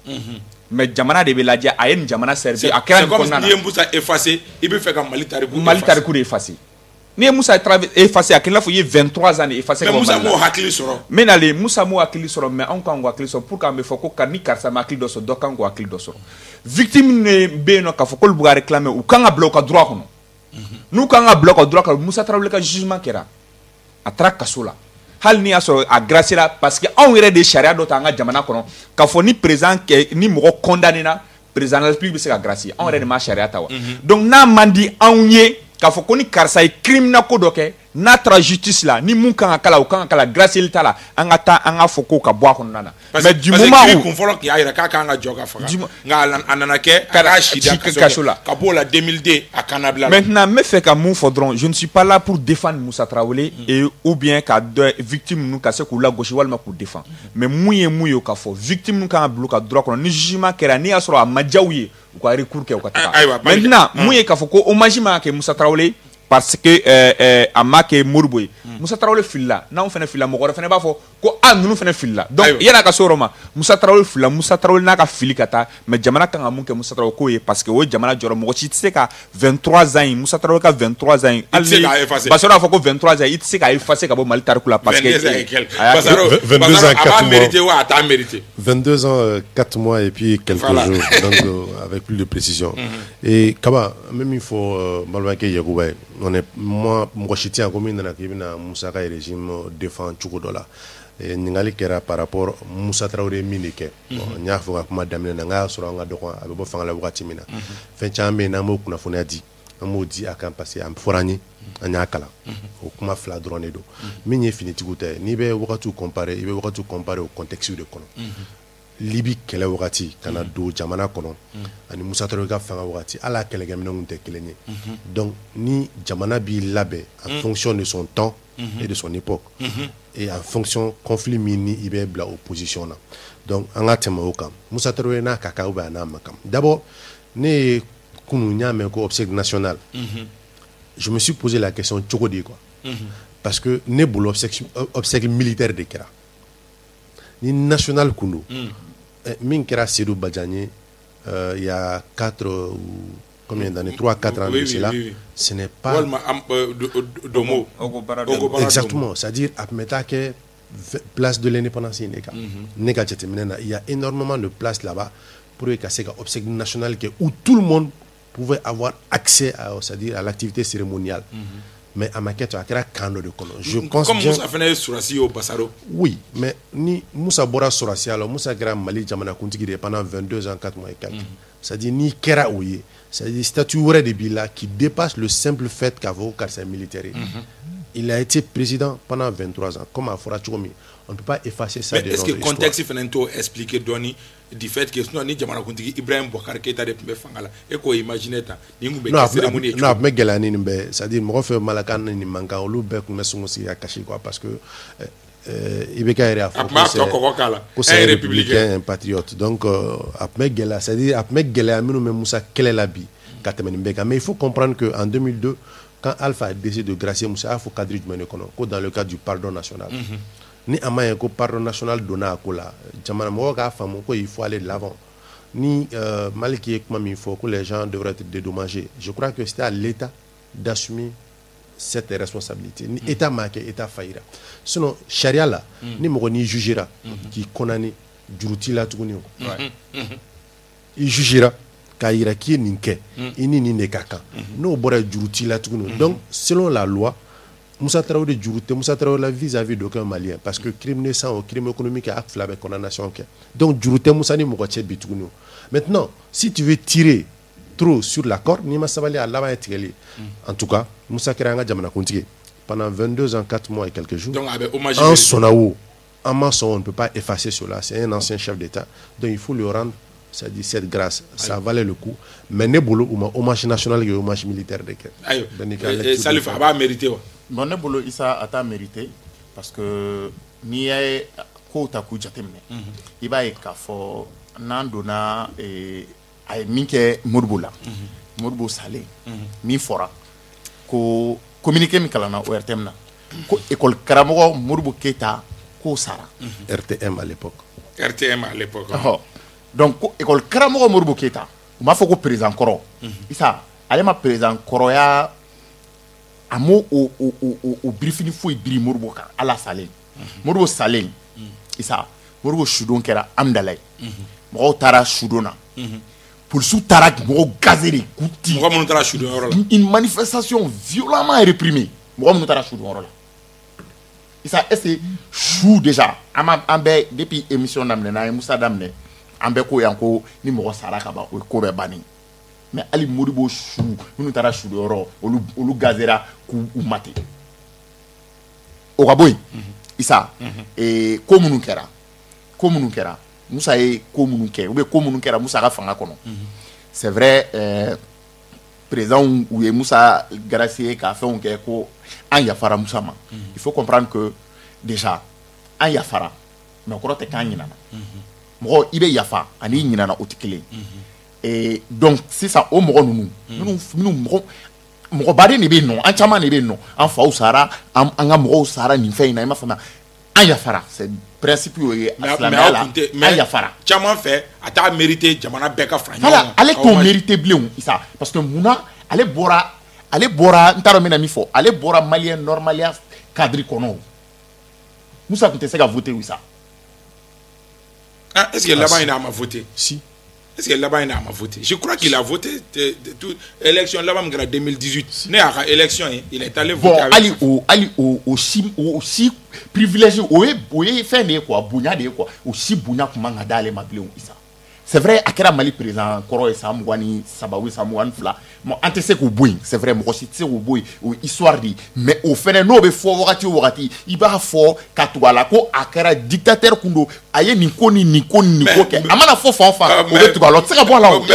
mais jamana de bɛ lajɛ a ye nin jamana servir a kɛra nin kɔnɔna na n'i ye Musa effacer i bɛ fɛ ka Mali tariku de effacer n'i ye Musa effacer a kɛ i n'a fɔ i ye 23 ans de effacer ka bɔ Mali la mais Musa m'o hakili sɔrɔ mais nalen Musa m'o hakili sɔrɔ mais anw kan k'o hakili sɔrɔ pour que an bɛ fɔ ko ni karisa ma hakili dɔ sɔrɔ dɔ kan k'o hakili dɔ sɔrɔ victime ne bɛ yen nɔ k'a fɔ k'olu bɛ ka réclamer u kan ka bila u ka droit kɔnɔ n'u kan ka bila u ka droit kɔnɔ Musa Traoré ka jugement kɛra a taara kaso la hali ni y'a sɔrɔ a grâce la parce que anw yɛrɛ de sariya dɔ ta an ka jamana kɔnɔ k'a fɔ ni président ni mɔgɔ condamné na président de la République bɛ se ka grâce anw yɛrɛ de ma sariya ta wa donc n'a man di anw ye k'a fɔ ko ni karisa ye criminel ko dɔ kɛ n'a taara justice la ni mun kan ka kala o kan ka kala grâce ta la an ka taa an ka fɔ ko ka bɔ a kɔnɔna na mais du moment où kun fɔlɔ k'i y'a yɛrɛ k'a kan ka jɔ ka faga nka a nana kɛ k'a si da kaso la ka bɔ o la 2002 a kana bila maintenant n bɛ fɛ ka mun fɔ dɔrɔn je ne suis pas là pour défendre Moussa Traoré et ou bien ka dɔ victime ninnu ka se k'u lagosi walima k'u défendre mais mun ye k'a fɔ victime ninnu kan ka bila u ka droit kɔnɔ ni jugement kɛra n'i y'a sɔrɔ a ma diya u ye u ka recours kɛ u ka taga maintenant mun ye k'a fɔ ko hommage ma kɛ Moussa Traoré parce que a ma kɛ Moribo ye Moussa Traoré filila n'anw fana filila mɔgɔ wɛrɛ fana b'a fɔ ko ninnu fana filila donc yan'a ka se o yɔrɔ ma Moussa Traoré filila Moussa Traoré n'a ka fili ka taa mais jamana kan ka mun kɛ Moussa Traoré k'o ye parce que o ye jamana jɔyɔrɔ mɔgɔ si tɛ se ka 23 ans in Moussa Traoré ka 23 ans in hali ni Basaro y'a fɔ ko 23 ans i tɛ se k'a effacer ka bɔ Mali tariku la parce que 22 ans 4 mois mérité ou a t'a mérité 22 ans 4 mois et puis quelques jours donc avec plus de précision et Kaba même il faut balimakɛ Yakuba ye on est moi mɔgɔ si tɛ yan ko min nana k'i bɛna Musa ka régime défend cogo dɔ la ɲininkali kɛra par rapport Moussa Traoré min de kɛ n y'a fɔ ka kuma daminɛ na n k'a sɔrɔ an ka dɔgɔ a bɛ bɔ fanga la wagati min na fɛn caman bɛ yen n'an b'o kunnafoniya di an b'o di a kan parce que an fɔra an ye an y'a kalan o kuma fila dɔrɔn de don min ye finitigiw ta ye n'i bɛ wagatiw comparer i bɛ wagatiw comparer o contexte de kɔnɔ Libi kɛlɛ wagati ka na don jamana kɔnɔ ani Moussa Traoré ka fanga wagati ala kɛlɛkɛminɛnw tɛ kelen ye donc ni jamana b'i labɛn en fonction de son temps et de son époque et en fonction conflit min ni i bɛ bila opposition na donc an ka tɛmɛ o kan Moussa Traoré n'a ka kan ou bien a n'a man kan d'abord ne ye kunu n y'a mɛn ko obsèque national je me suis posé la question cogo di quoi parce que ne bolo obsèque militaire de kɛra ni national kun don min kɛra Seydou Badiane il y a 4 ou combien d'années 3-4 ans de cela ce n'est pas Domo exactement c'est-à-dire a tun bɛ taa kɛ place de l'indépendance in de kan ne ka jateminɛ na il y a énormément de places là-bas pour que c'est un obsèque national où tout le monde pouvait avoir accès c'est-à-dire à l'activité cérémoniale. Mais à ma quête, à quel canot de colon. Je pense comme bien. Moussa Fene Sourassi au Bassaro. Oui, mais ni Moussa Bora Sourassi, alors Moussa Gra Mali Jamana Kuntigiri pendant 22 ans, 4 mois et quelques. C'est-à-dire ni Kera Ouye, c'est-à-dire statut de Bila qui dépasse le simple fait qu'avant c'est militaire. Il a été président pendant 23 ans, comme à Forachoumi. On ne peut pas effacer ça. Mais est-ce que le contexte est expliqué du fait que sinon, ni Jamana Kuntigi, Ibrahim Bokar Keita de Fangala, et qu'on imagine ça. Non, mais Gelani, c'est-à-dire, moi, je fais Malakan, ni Manka, ou Loubek, mais son aussi à cacher quoi, parce que Ibeka est un républicain, un patriote. Donc, après Gela, c'est-à-dire, après Gela, nous, Moussa, quelle est la vie? Mais il faut comprendre qu'en 2002, quand Alpha a décidé de gracier Moussa, il faut cadrer dans le cadre du pardon national. Ni amaya ko pardon national donna ko la jamana mo ka famu ko il faut aller de l'avant ni maliki comme il faut que les gens devraient être dédommagés. Je crois que c'était à l'État d'assumer cette responsabilité ni État marqué État faillira sinon charia là ni mo ni jugera qui condamné juruti la tuguni il jugera kaira qui ninke ini ni nekaka no bora juruti la tuguni. Donc selon la loi Moussa Traoré Djourouté, Moussa Traoré la vis-à-vis d'aucun Malien parce que crime naissant au crime économique a avec condamnation. Donc Djourouté Moussa ni Moukotche Bitounou. Maintenant, si tu veux tirer trop sur la corde, ni Massavali à la en tout cas, Moussa Keranga Djamana Kuntige pendant 22 ans, 4 mois et quelques jours. Donc en Sonaou, en maçon, on ne peut pas effacer cela. C'est un ancien chef d'État. Donc il faut le rendre. Ça dit cette grâce, ça valait le coup. Mais Nebolo, hommage national et hommage militaire. Ça lui fait pas mériter. Bon, Nebolo, ça a mérité parce que ni y ko ta ku jatemne. Iba e ka fo nandona ay minke Mourboula. Mourbo Salé. Mi fora ko communiquer mi kalana ORTM na. Ko école Karamogo Mourbo Keita ko sara. RTM à l'époque. RTM à l'époque. Donc école Karamogo Mourbo Keita m'a fait ko président koro. Isa ale ma président koro ya amo o briefing foi biri Mourbo ka ala Salé. Mourbo Salé. Isa Mourbo Choudon kera Amdalay. Mo tara Choudona. Pour sous tarak mo gazeri kuti. Mo mo tara Choudon. Une manifestation violemment réprimée. Mo mo tara Choudon là. Isa est chou déjà. Ambe depuis émission namne na Moussa Damne. Ambe ko yanko ni mo sara ka ba ko be bani. Mais ali Modibo chou, nous tara chou d'oro, olu gazera ku umate. O kaboy. Isa et komunu kera. Moussa e komunu kera, ou be komunu kera Moussa ka fanga kono. C'est vrai président ou Moussa gracier ka fait on ko an yafara Moussa ma. Il faut comprendre que déjà an yafara mais on croit que kan nyina. Mo ibe yafa ani nyina na otikele. Et donc c'est ça au moro nous moro bari ne be non an chama ne be non an fa usara an ga moro usara ni fe na ma fama an yafara c'est principe yo aslamé là an yafara chama fait ata mérité jamana beka franya voilà ale ko mérité bleu ça parce que muna ale bora ntaro mena mi fo ale bora malien normalia cadre kono Moussa Kunte sega voter oui ça. Ah, est-ce que là-bas il a voté? Si. Est-ce que là-bas il a voté? Je crois qu'il a voté toute élection là-bas en 2018. Né à élection, il est allé voter. Bon, ali aussi privilégié oye fait né quoi, bunya de quoi, aussi bunya kuma ngadale mableu isa. C'est vrai akera Mali président Koro et Samwani Sabawi Samwan fla. Mon antecé ko boy, c'est vrai mo aussi tse ko boy ou histoire di mais au fait no be fo wakati il va fo katwala ko akera dictateur kundo aye ni ko ke amana fo fa o be tu alors c'est ka bon là. Donc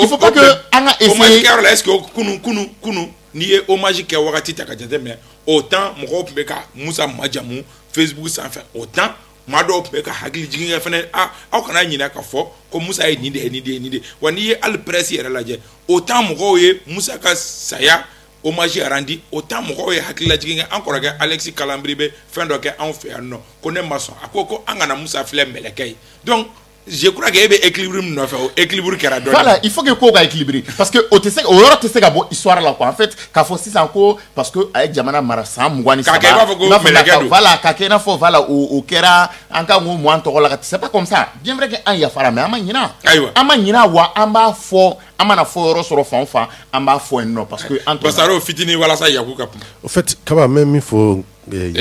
il faut pas que anga essayer est-ce que kunu ni hommage ke wakati takajate mais autant mo ko be ka Moussa Madjamou Facebook sans faire autant mado pe ka hagli jinga fene aw kana nyina ka fo ko Moussa e ni de wani al presse yera laje autant mo ye Moussa ka saya hommage randi autant mo ye hagli la jinga encore ga Alexis Kalambri be fin do ke an fe no ko ne maso akoko angana Moussa flem melekay donc je crois que ebe équilibre no fa équilibre kera do voilà il faut que ko ga équilibré parce que au tese o yoro tese ga bo histoire là quoi en fait ka fo sisan ko parce que ay jamana mara sam mugwani Ka ke ba fo ko melekedo. voilà ka ke na fo voilà o kera anka ngo mo anto la c'est pas comme ça bien vrai que an ya fara mais amanyina Ayiwa. amanyina wa amba fo amana fo yoro soro fa amba fo non parce que anto Basaro fitini wala sa yaku kap. En fait, quand même, il faut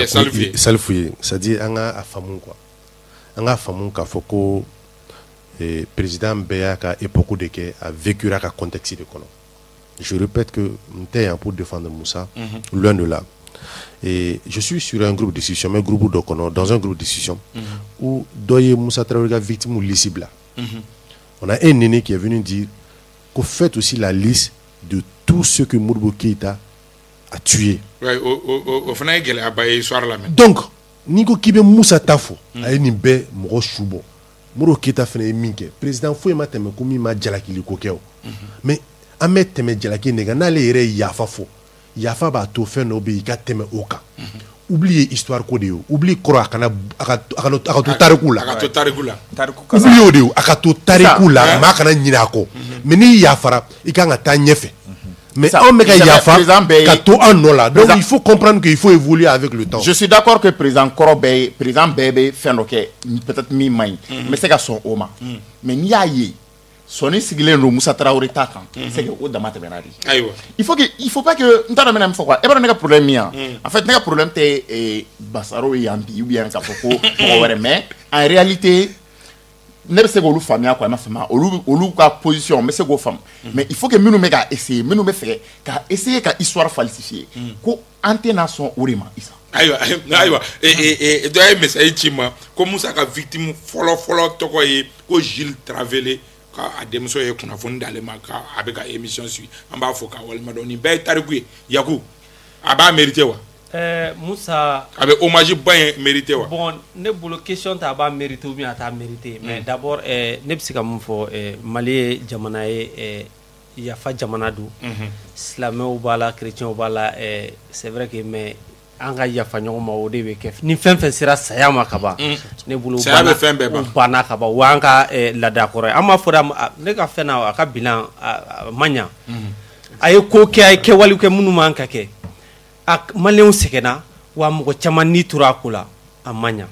Salfouiller. salfouiller. C'est-à-dire, on a affamu quoi. On a affamu qu'a faut que président Béa a époque de que a vécu à contexte de colon. Je répète que m'était pour défendre Moussa, loin de là. Et je suis sur un groupe de discussion, un groupe de colon, dans un groupe de discussion où Doye Moussa Traoré victime ou lisible. On a un aîné qui est venu dire qu'on fait aussi la liste de tout ce que Mourbo Keïta a tué. Ouais, au fana gele abaye soir la men. Donc, Nico Kibe Moussa Tafo, a une belle Moro Choubo. Mourbo Keïta fait minke. Président Fouye Mateme Koumi ma Djalaki Likokeo. Mais Ahmed Teme Djalaki nega n'ale ere Yafa fo. Yafa ba to fait no be ka teme oka. Oubliez histoire ko de yo. Oubliez koro akana akato tariku la. Akato tarigula. Oubliez o de yo akato tariku la ma kana nyina ko. Mais ni yafara ikanga ta nyefe. Mais Ça, on me ka yafa président ka to an no la. Donc président- il faut comprendre qu'il faut évoluer avec le temps. je suis d'accord que président Korobé président Bébé fait ok peut-être mi main mais c'est qu'à son oma mais ni ayi soni sigilen ro Moussa Traoré ta kan c'est que o dama temenari Ayiwa. il faut pas que ntana mena mi fo quoi e ba nega problème mia en fait nega problème te basaro yambi ou bien ka foko ko wéré mais en réalité ne bɛ se k'olu faamuya quoi ma faamuya olu ka position n bɛ se k'o faamu mais il faut que minnu bɛ ka essayer minnu bɛ fɛ ka essayer ka histoire falsifier ko an tɛna sɔn o de ma Isa. Ayiwa dɔ ye message ci ma ko Musa ka victime fɔlɔ tɔgɔ ye ko Gilles Travele ka a denmuso ye kunnafoni d'ale ma ka a bɛ ka émission suit an b'a fɔ ka walima dɔn nin bɛɛ ye tariku ye Yaku a b'a mérité wa Musa a bɛ hommage ba in mérité wa bon ne bolo question ta b'a mérité ou bien a t'a mérité mais d'abord ne bɛ se ka mun fɔ Mali ye jamana ye yafa jamana don silamɛw b'a la chrétienw b'a la c'est vrai que mais an ka yafa ɲɔgɔn ma o de bɛ kɛ ni fɛn fɛn sera saya ma ka ban ne bolo saya bɛ fɛn bɛɛ ban banna ka ban wa an ka laada kɔrɔ ye an b'a fɔ ne ka fɛn na a ka bilan a ma ɲa a ye ko kɛ a ye kɛwale kɛ minnu man ka kɛ a maliyɛnw sɛgɛnna wa mɔgɔ caman ni tora a ko la a ma ɲa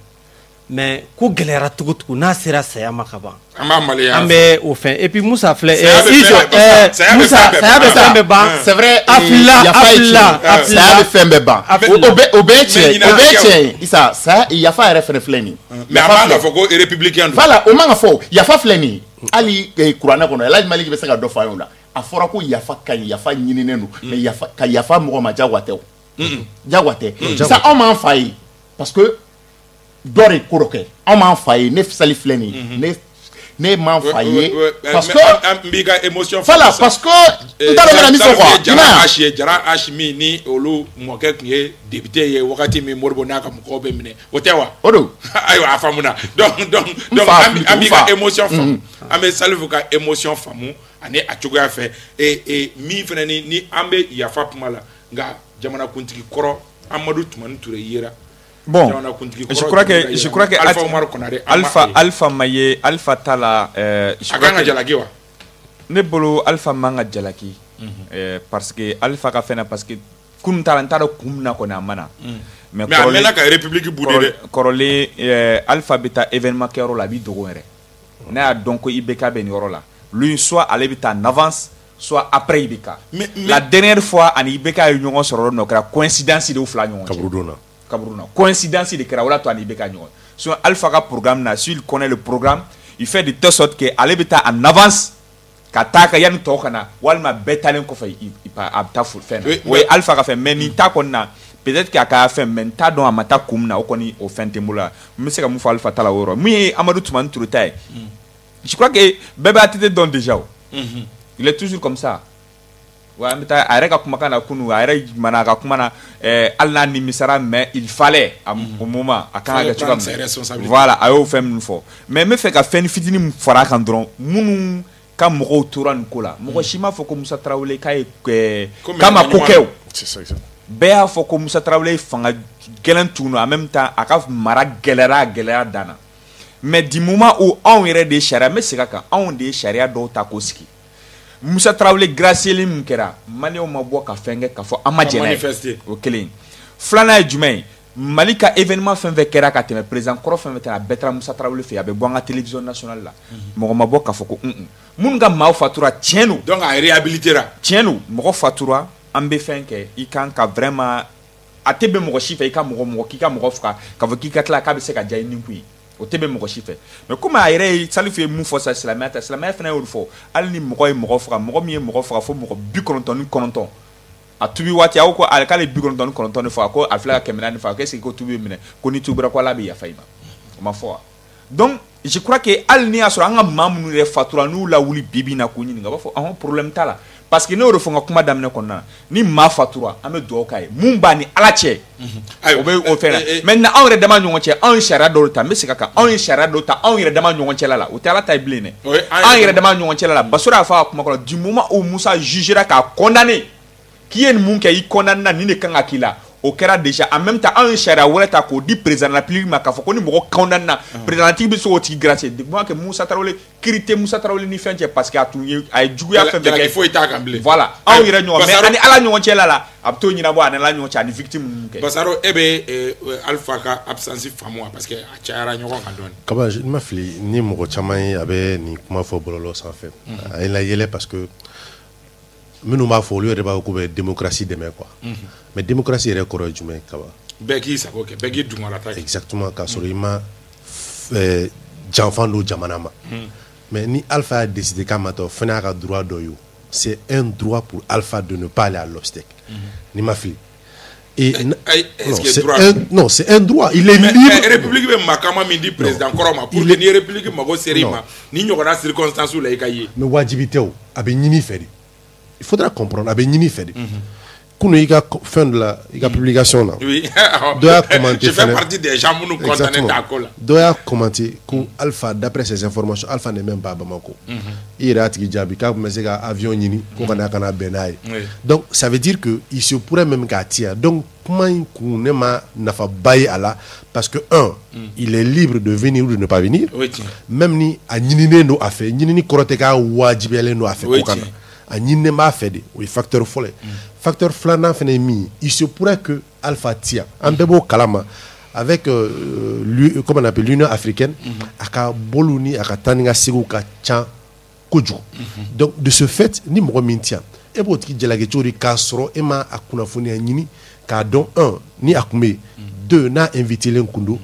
mais ko gɛlɛyara cogo cogo n'a sera saya ma ka ban an b'a maloya an bɛ o fɛn et puis Musa filɛ saya bɛ fɛn bɛɛ ban c'est vrai a filila saya bɛ fɛn bɛɛ ban o bɛɛ tiɲɛ ye Isa saya yafa yɛrɛ fɛnɛ filɛ nin mais a b'a fɔ ko républicain don voilà o man ka fɔ yafa filɛ nin hali kuranɛ kɔnɔ El Hadji Malick bɛ se ka dɔ fɔ an ye o la a fɔra ko yafa ka ɲi yafa ɲininen don mais ka yafa mɔgɔ ma jagoya tɛ o jagoya tɛ sisan anw m'an fa ye parce que dɔ de ko dɔ kɛ anw m'an fa ye ne fisali filɛ nin ne m'an fa ye parce que n b'i ka émotion voilà parce que n t'a dɔn bɛna min fɔ quoi Jara Hachimi ni olu mɔkɛ tun ye député ye wagati min Modibo n'a ka mɔgɔw bɛ minɛ o tɛ wa o don ayiwa a faamuna donc an b'i ka émotion faamu an bɛ Salifu ka émotion faamu ani a cogoya fɛ min fana ni an bɛ yafa kuma la nka jamanakuntigi kɔrɔ Amadu Tumani Ture yera bon je crois que Alpha Omar Konare Alpha Maye Alpha Tala a kan ka jalaki wa ne bolo Alpha man ka jalaki parce que Alpha ka fɛn na parce que kun taara n t'a dɔn kun min na kɔni a ma na mais a mɛnna ka république budi dɛ kɔrɔlen Alpha bɛ taa événement kɛyɔrɔ la a b'i dogo yɛrɛ ne y'a dɔn ko IBK bɛ nin yɔrɔ la lui soit ale bɛ taa en avance soit après IBK la dernière fois ani IBK ye ɲɔgɔn sɔrɔ yɔrɔ min na o kɛra coïncidence de y'u fila ɲɔgɔn cɛ Kabruna coïncidence de kɛra o la to ani IBK ɲɔgɔn so Alpha ka programme na s'il connaît le programme il fait de telle sorte que ale bɛ taa en avance ka taa ka yanni tɔw ka na walima bɛɛ taalen kɔfɛ a bɛ taa fɛn na o ye Alpha ka fɛn mais nin ta kɔni na peut-être que a ka fɛn mais n t'a dɔn a ma taa kun min na o kɔni o fɛn tɛ n bolo la n bɛ se ka mun fɔ Alpha ta la o yɔrɔ min ye Amadu Tumani Ture ta ye je crois que bɛɛ bɛ ATT dɔn déjà o il est toujours comme ça wa an bɛ taa a yɛrɛ ka kumakan na kunu a yɛrɛ jumɛn a ka kuma na hali n'a nimisara mais il fallait au moment a kan ka kɛ cogoya min voilà a y'o fɛn minnu fɔ mais n bɛ fɛ ka fɛn fitinin min fara a kan dɔrɔn minnu ka mɔgɔw tora nin ko la mɔgɔ si m'a fɔ ko Musa Tarawele k'a ye k'a ma ko kɛ o bɛɛ y'a fɔ ko Musa Tarawele ye fanga gɛlɛn tunu en même temps a ka mara gɛlɛyara dan na mais du moment où on irait des charia mais c'est quand on des charia d'autres koski Moussa Traoré gracier mun kɛra malien ma bɔ ka fɛn kɛ ka fɔ an ma jɛnɛ o kelen filanan ye jumɛn ye Mali ka événement fɛn fɛn kɛra ka tɛmɛ président kɔrɔ fɛn fɛn tɛmɛ a bɛɛ taara Moussa Traoré fɛ a bɛ bɔ an ka télévision nationale la mɔgɔ ma bɔ ka fɔ ko minnu ka maaw fatura tiɲɛ don donc a réhabilitera tiɲɛ don mɔgɔ fatura an bɛ fɛn kɛ i kan ka vraiment a tɛ bɛn mɔgɔ si fɛ i ka mɔgɔ k'i ka mɔgɔ faga k'a fɔ k'i ka tila k'a bɛ se ka diya i ni kun ye o tɛ bɛn mɔgɔ si fɛ mais comme a yɛrɛ ye Salifu ye mun fɔ sa silamɛya ta silamɛya fana y'o fɔ hali ni mɔgɔ ye mɔgɔ faga mɔgɔ min ye mɔgɔ faga fo mɔgɔ 99 a tubi waati a ko k'ale 99 de faga ko a filɛ ka 400 faga ko est-ce que ko tubi minɛ ko ni tubira ko Ala bɛ yafa i ma o ma fɔ wa donc je crois que hali ni y'a sɔrɔ an ka maa minnu yɛrɛ fatura n'u lawuli bi na k'u ɲininka a b'a fɔ ɔhɔn problème t'a la parce que ne y'o de fɔ n ka kuma daminɛ kɔnɔna na ni maa fatura an bɛ dugawu k'a ye mun b'a ni Ala cɛ o bɛ o fɛn na maintenant anw yɛrɛ dama ɲɔgɔn cɛ anw ye sariya dɔw ta n bɛ segin a kan anw ye sariya dɔw ta anw yɛrɛ dama ɲɔgɔn cɛla la o tɛ Ala ta ye bilen dɛ anw yɛrɛ dama ɲɔgɔn cɛla la Basoro y'a fɔ a ka kuma kɔnɔ du moment où Moussa jugera k'a condamné k'i ye nin mun kɛ i condamné na nin de kan ka k'i la o kɛra déjà en même temps anw ye sariya wɛrɛ ta k'o di président de la République ma k'a fɔ ko ni mɔgɔ condamné na président tigi bɛ se k'o tigi gracier de moment que Moussa Traoré kiiri tɛ Moussa Traoré ni fɛn cɛ parce que a ye juguya fɛn fɛn kɛ foyi t'a kan bilen voilà anw yɛrɛ ɲɔgɔn mais ani Ala ɲɔgɔn cɛla la a bɛ t'o ɲɛnabɔ ani Ala ɲɔgɔn cɛ ani victime ninnu kɛ Basaro e bɛ Alpha ka absence faamu wa parce que a cayara ɲɔgɔn kan dɔɔni kaba je ma fili ni mɔgɔ caman ye a bɛ nin kuma fɔ bɔlɔlɔ sanfɛ a ye layɛlɛ parce que minnu b'a fɔ olu yɛrɛ b'a fɔ k'u bɛ démocratie dɛmɛ quoi mais démocratie yɛrɛ kɔrɔ ye jumɛn kaba bɛɛ k'i sago kɛ bɛɛ k'i dungala ta ye exactement k'a sɔrɔ i ma janfan don jamana ma mais ni Alpha a décidé k'a ma taa o fana y'a ka droit dɔ ye c'est un droit pour Alpha de ne pas aller à l'obstacle ni ma fili et non c'est un droit il est libre république bɛ makama min di président kɔrɔ ma pour que ni république mago sera ma ni ɲɔgɔnna circonstance la i ka ye mais wajibi tɛ o a bɛ ɲini fɛ de il faudra comprendre a bɛ ɲini fɛ de kunu i ka fin de la i ka publication na dɔ y'a commenté je fais partie des gens minnu condamné t'a ko la dɔ y'a commenté ko Alpha d'après ses informations Alpha n'est même pas à Bamako i yɛrɛ y'a tigi jaabi k'a tun bɛ se ka avion ɲini ko ka na bɛn n'a ye donc ça veut dire que il se pourrait même k'a ti yan donc kuma in kun ne ma nafaba ye a la parce que il est libre de venir ou de ne pas venir même ni a ɲininen don a fɛ ɲinini kɔrɔ tɛ k'a wajibiyalen don a fɛ ko ka na a ɲininen b'a fɛ de o ye facteur fɔlɔ ye facteur filanan fana ye min ye il se pourrait que Alpha tia an bɛɛ b'o kalama avec comment on appelle l'Union africaine a ka bolo ni a ka taa ni ka seginw ka ca kojugu donc de ce fait ni mɔgɔ min tia e b'o tigi jalaki cogo di k'a sɔrɔ e ma a kunnafoniya ɲini k'a dɔn 1 ni a kun bɛ yen 2 n'a invitelen kun don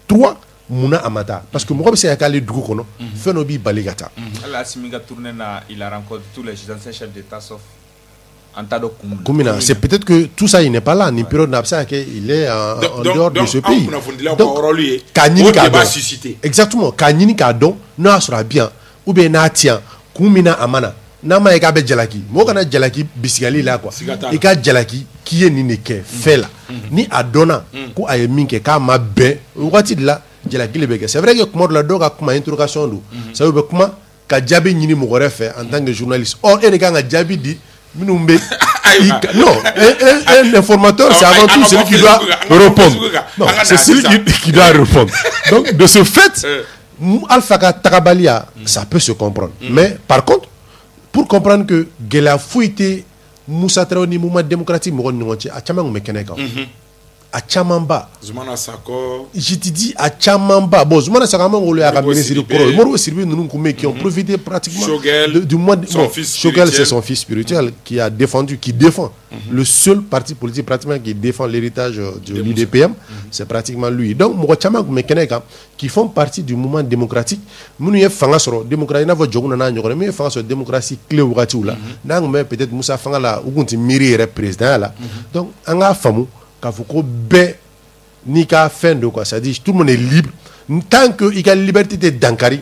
3 munna a ma taa parce que mɔgɔ bɛ se ka k'ale dugu kɔnɔ fɛn dɔ b'i bali ka taa hali Assimi ka tournée na il a rencontré tous les anciens chefs d'État sauf Kumina, c'est peut-être que tout ça il n'est pas là ni période n'a pas il est en dehors de ce pays donc Kanyini k'a dɔn exactement Kanyini k'a dɔn n'a sɔrɔ bien ou bien n'a tient Kumina amana n'a ma ye k'a bɛ jalaki mɔgɔ kana jalaki bisigali la quoi i ka jalaki k'i ye nin de kɛ fɛn la ni a dɔnna ko a ye min kɛ k'a ma bɛn wagati de la jalaki le bɛ kɛ c'est vrai que kuma dɔ la dɔw ka kuma interrogation don ça veut dire kuma ka jaabi ɲini mɔgɔ wɛrɛ fɛ en tant que journaliste or e de kan ka jaabi di minnu bɛ non un informateur c'est avant tout celui qui doit répondre non c'est celui qui doit répondre donc de ce fait Alpha ka tagabaliya ça peut se comprendre mais par contre pour comprendre que gɛlɛya foyi tɛ Moussa Traoré ni mouvement démocratique mɔgɔ ni ɲɔgɔn cɛ a caman kun bɛ kɛnɛ kan a caman ba Zoumana Sako je te dis a caman ba bon Zoumana Sako an bɛ wolo y'a ka ministre kɔrɔ Modibo Sidibe ninnu kun bɛ qui ont profité pratiquement du mois Choguel c'est son fils spirituel qui a défendu qui défend le seul parti politique pratiquement qui défend l'héritage de l'UDPM c'est pratiquement lui donc mɔgɔ caman kun bɛ kɛnɛ kan qui font partie du mouvement démocratique minnu ye fanga sɔrɔ démocratie i n'a fɔ Jogun n'a ɲɔgɔn minnu ye fanga sɔrɔ démocratie clé wagatiw la n'a kun bɛ peut-être Moussa fanga la u kun tɛ miiri yɛrɛ président la donc an k'a faamu k'a fɔ ko bɛɛ n'i ka fɛn don quoi c'est-à-dire tout le monde est libre tant que i ka liberté tɛ dankari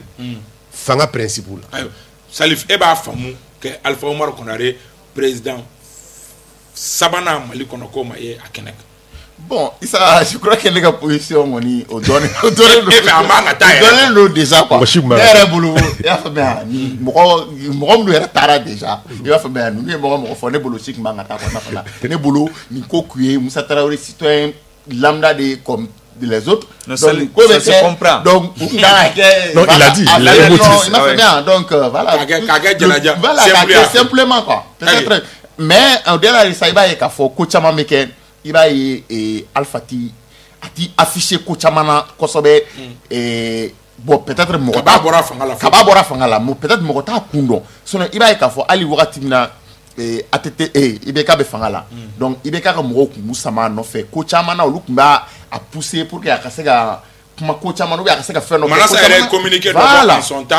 fanga principe la. ayiwa Salif e b'a faamu que Alpha Umaru Konare président sabanan Mali kɔnɔ k'o ma ye a kɛnɛ kan. Bon, Issa, je crois que les positions on donne le déjà quoi. Derrière boulot, il a fait bien. Moi me le tara déjà. Il a fait bien. Nous moi faut ne boulot chic manga ta quoi na. Ne boulot ni ko kuye Moussa Traoré citoyen lambda de comme les autres. Non, ça se comprend. Donc, non, il a dit. Il a fait bien. Donc, voilà. Voilà, simplement, quoi. Peut-être. Mais, au-delà de ça, il va y avoir Kochama Meke, il va y avoir affiché Kochamana Kosobe, et bon, peut-être Mogota. Kababora Fangala, peut-être Mogota Kundo. Sinon, il va y avoir Ali Waratimina. ATT Ibeka be fangala donc Ibeka ka mo ku musama no fe ko chama na olu kumba a pousser pour que akasega kuma ko chama no be akasega fe no mana ça est communiqué dans son temps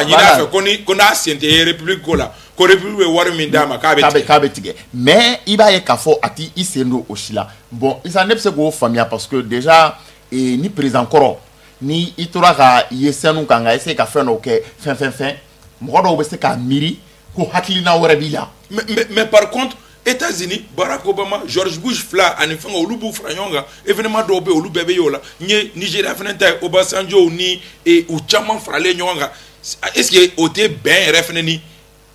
voilà qu'on a senté république gola ko république war min dama ka be tige mais iba ye ka fo ati isendo osila bon isa nepse go famia parce que déjà ni président koro ni itora ka yesenu kanga essayer ka fe no ke fin mo do be se ka miri ko hakilina wara bila mais par contre États-Unis Barack Obama George Bush fla ani fanga olubu franyonga événement dobe olu bebe yola nye Nigeria fenenta Obasanjo ni u chama frale nyonga est-ce que ote ben refneni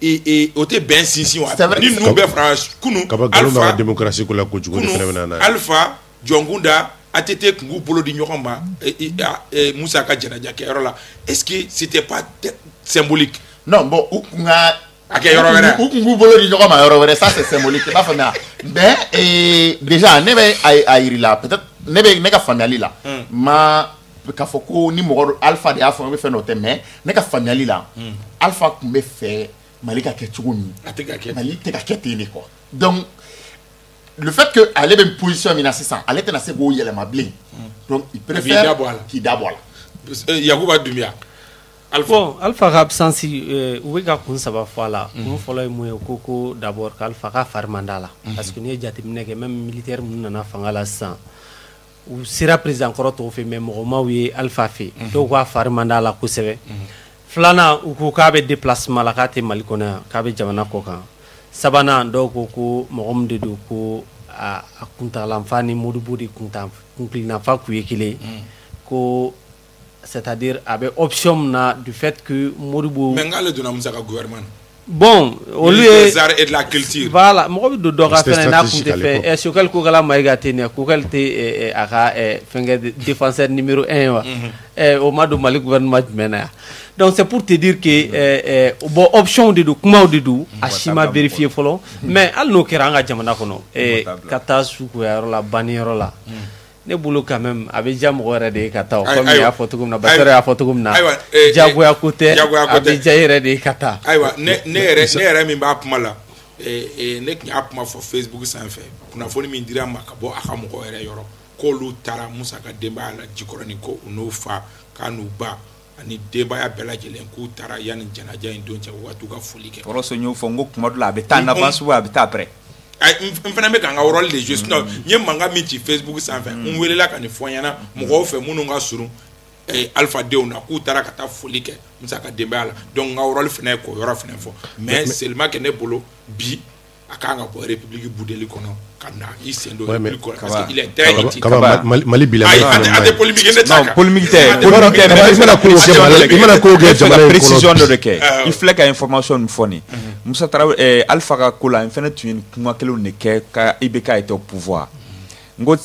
et ote ben sinsi wa ni nous be France kunu alpha démocratie ko la ko jugo na alpha jongunda atete kungu bolo di nyokamba Moussa Ka janaja ke rola est-ce que c'était pas symbolique non bon nga ou bolo di ñoko ma yoro wéré ça c'est symbolique pas famia mais déjà nebe ayiri la peut-être nebe neka famiali la ma ka foko ni mo alpha de afo be fait noter mais neka famiali la alpha kumbe fait malika ke tchuguni malika ke tini quoi donc le fait que aller une position mina 600 aller te na se go yele ma blé donc il préfère qui d'abord Yacouba Dumia Bon, Alpha absence ouega kun saba fala kun folo moye koko d'abord Alpha ka farmandala parce que ni jati mineke même militaire mun na fangala san ou sera président koroto fe même mo wi Alpha fe do ko farmandala ko sebe flana u ko ka be déplacement la ka te malikona ka be jamana ko kan sabana do ko mo de do ko a kunta lamfani modubudi kunta kunklina fa ku yekile ko c'est-à-dire avec option na du fait que Moribo Bengale de Namoussa gouvernement bon au lieu et de la culture voilà mo do do ga fena na kunte fait et sur quelque gala maiga tene ko qualité aka fengue défenseur numéro 1 wa au madu malik gouvernement mena donc c'est pour te dire que bon option de do kuma de do ashima vérifier follow mais al no keranga jamana kono kata suku ya la baniro la ne bolo quand même avec jam gore de kata comme ya photogum na batara ya photogum na jago ya kote avec jaire de kata aywa ne mi ba pumala ne knya puma for Facebook sans fait kuna foni mi ndira makabo akamu ko ere yoro ko lu tara Musa Ka demba la jikorani ko no fa kanu ba ani demba ya bela jelen ku tara yani janaja indoncha watu ka folike oro so nyo fongo kuma do la beta na bansu wa beta après mfana me kanga rôle de juste non nye manga mi ci Facebook sans fait on wele la kan foyana mo ko fe munu nga suru Alpha de on a ku tara kata folike Musa Ka demba la donc nga rôle fene ko yora fene fo mais seulement que ne bolo bi akanga pour république boudeli kono kana isendo république parce qu'il est très critique Mali bila ate polémique ne taka non polémique précision de que il fallait que information foni Moussa Traoré Alpha Ka kola fene tuni kuma kelo ne ke ka Ibeka était au pouvoir ngo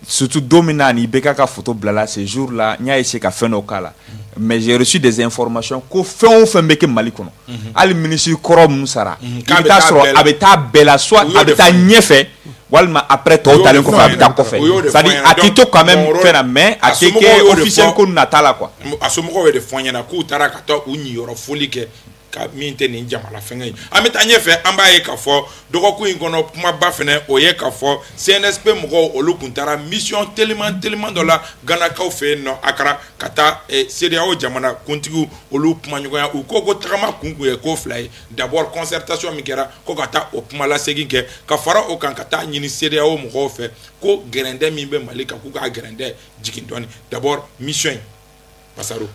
surtout dominant Ibeka ka photo blala ces jours là nya essayer ka feno kala mais j'ai reçu des informations ko fait mbeke Mali kono al ministre Koro Moussara ibita soro abeta bela soit abeta nyefe walma après to talen ko abeta ko fait c'est-à-dire atito quand même faire mais ateke officiel ko natala quoi asomo we de fonyana ku tara ka to unyi yoro folike ka minte ni jamala fengai ameta nyefe ambaye ka fo doko ku ingono puma ba fene oye ka fo CNSP mko olukuntara mission tellement dans la Ghana ka fe no akara kata CDAO jamana kuntigu olu puma nyoya u ko trama kungu e ko fly d'abord concertation mikera ko kata o puma la seginke ka fara o kan kata nyini CDAO mko fe ko gerende mimbe malika ku ga gerende jikindoni d'abord mission pasaro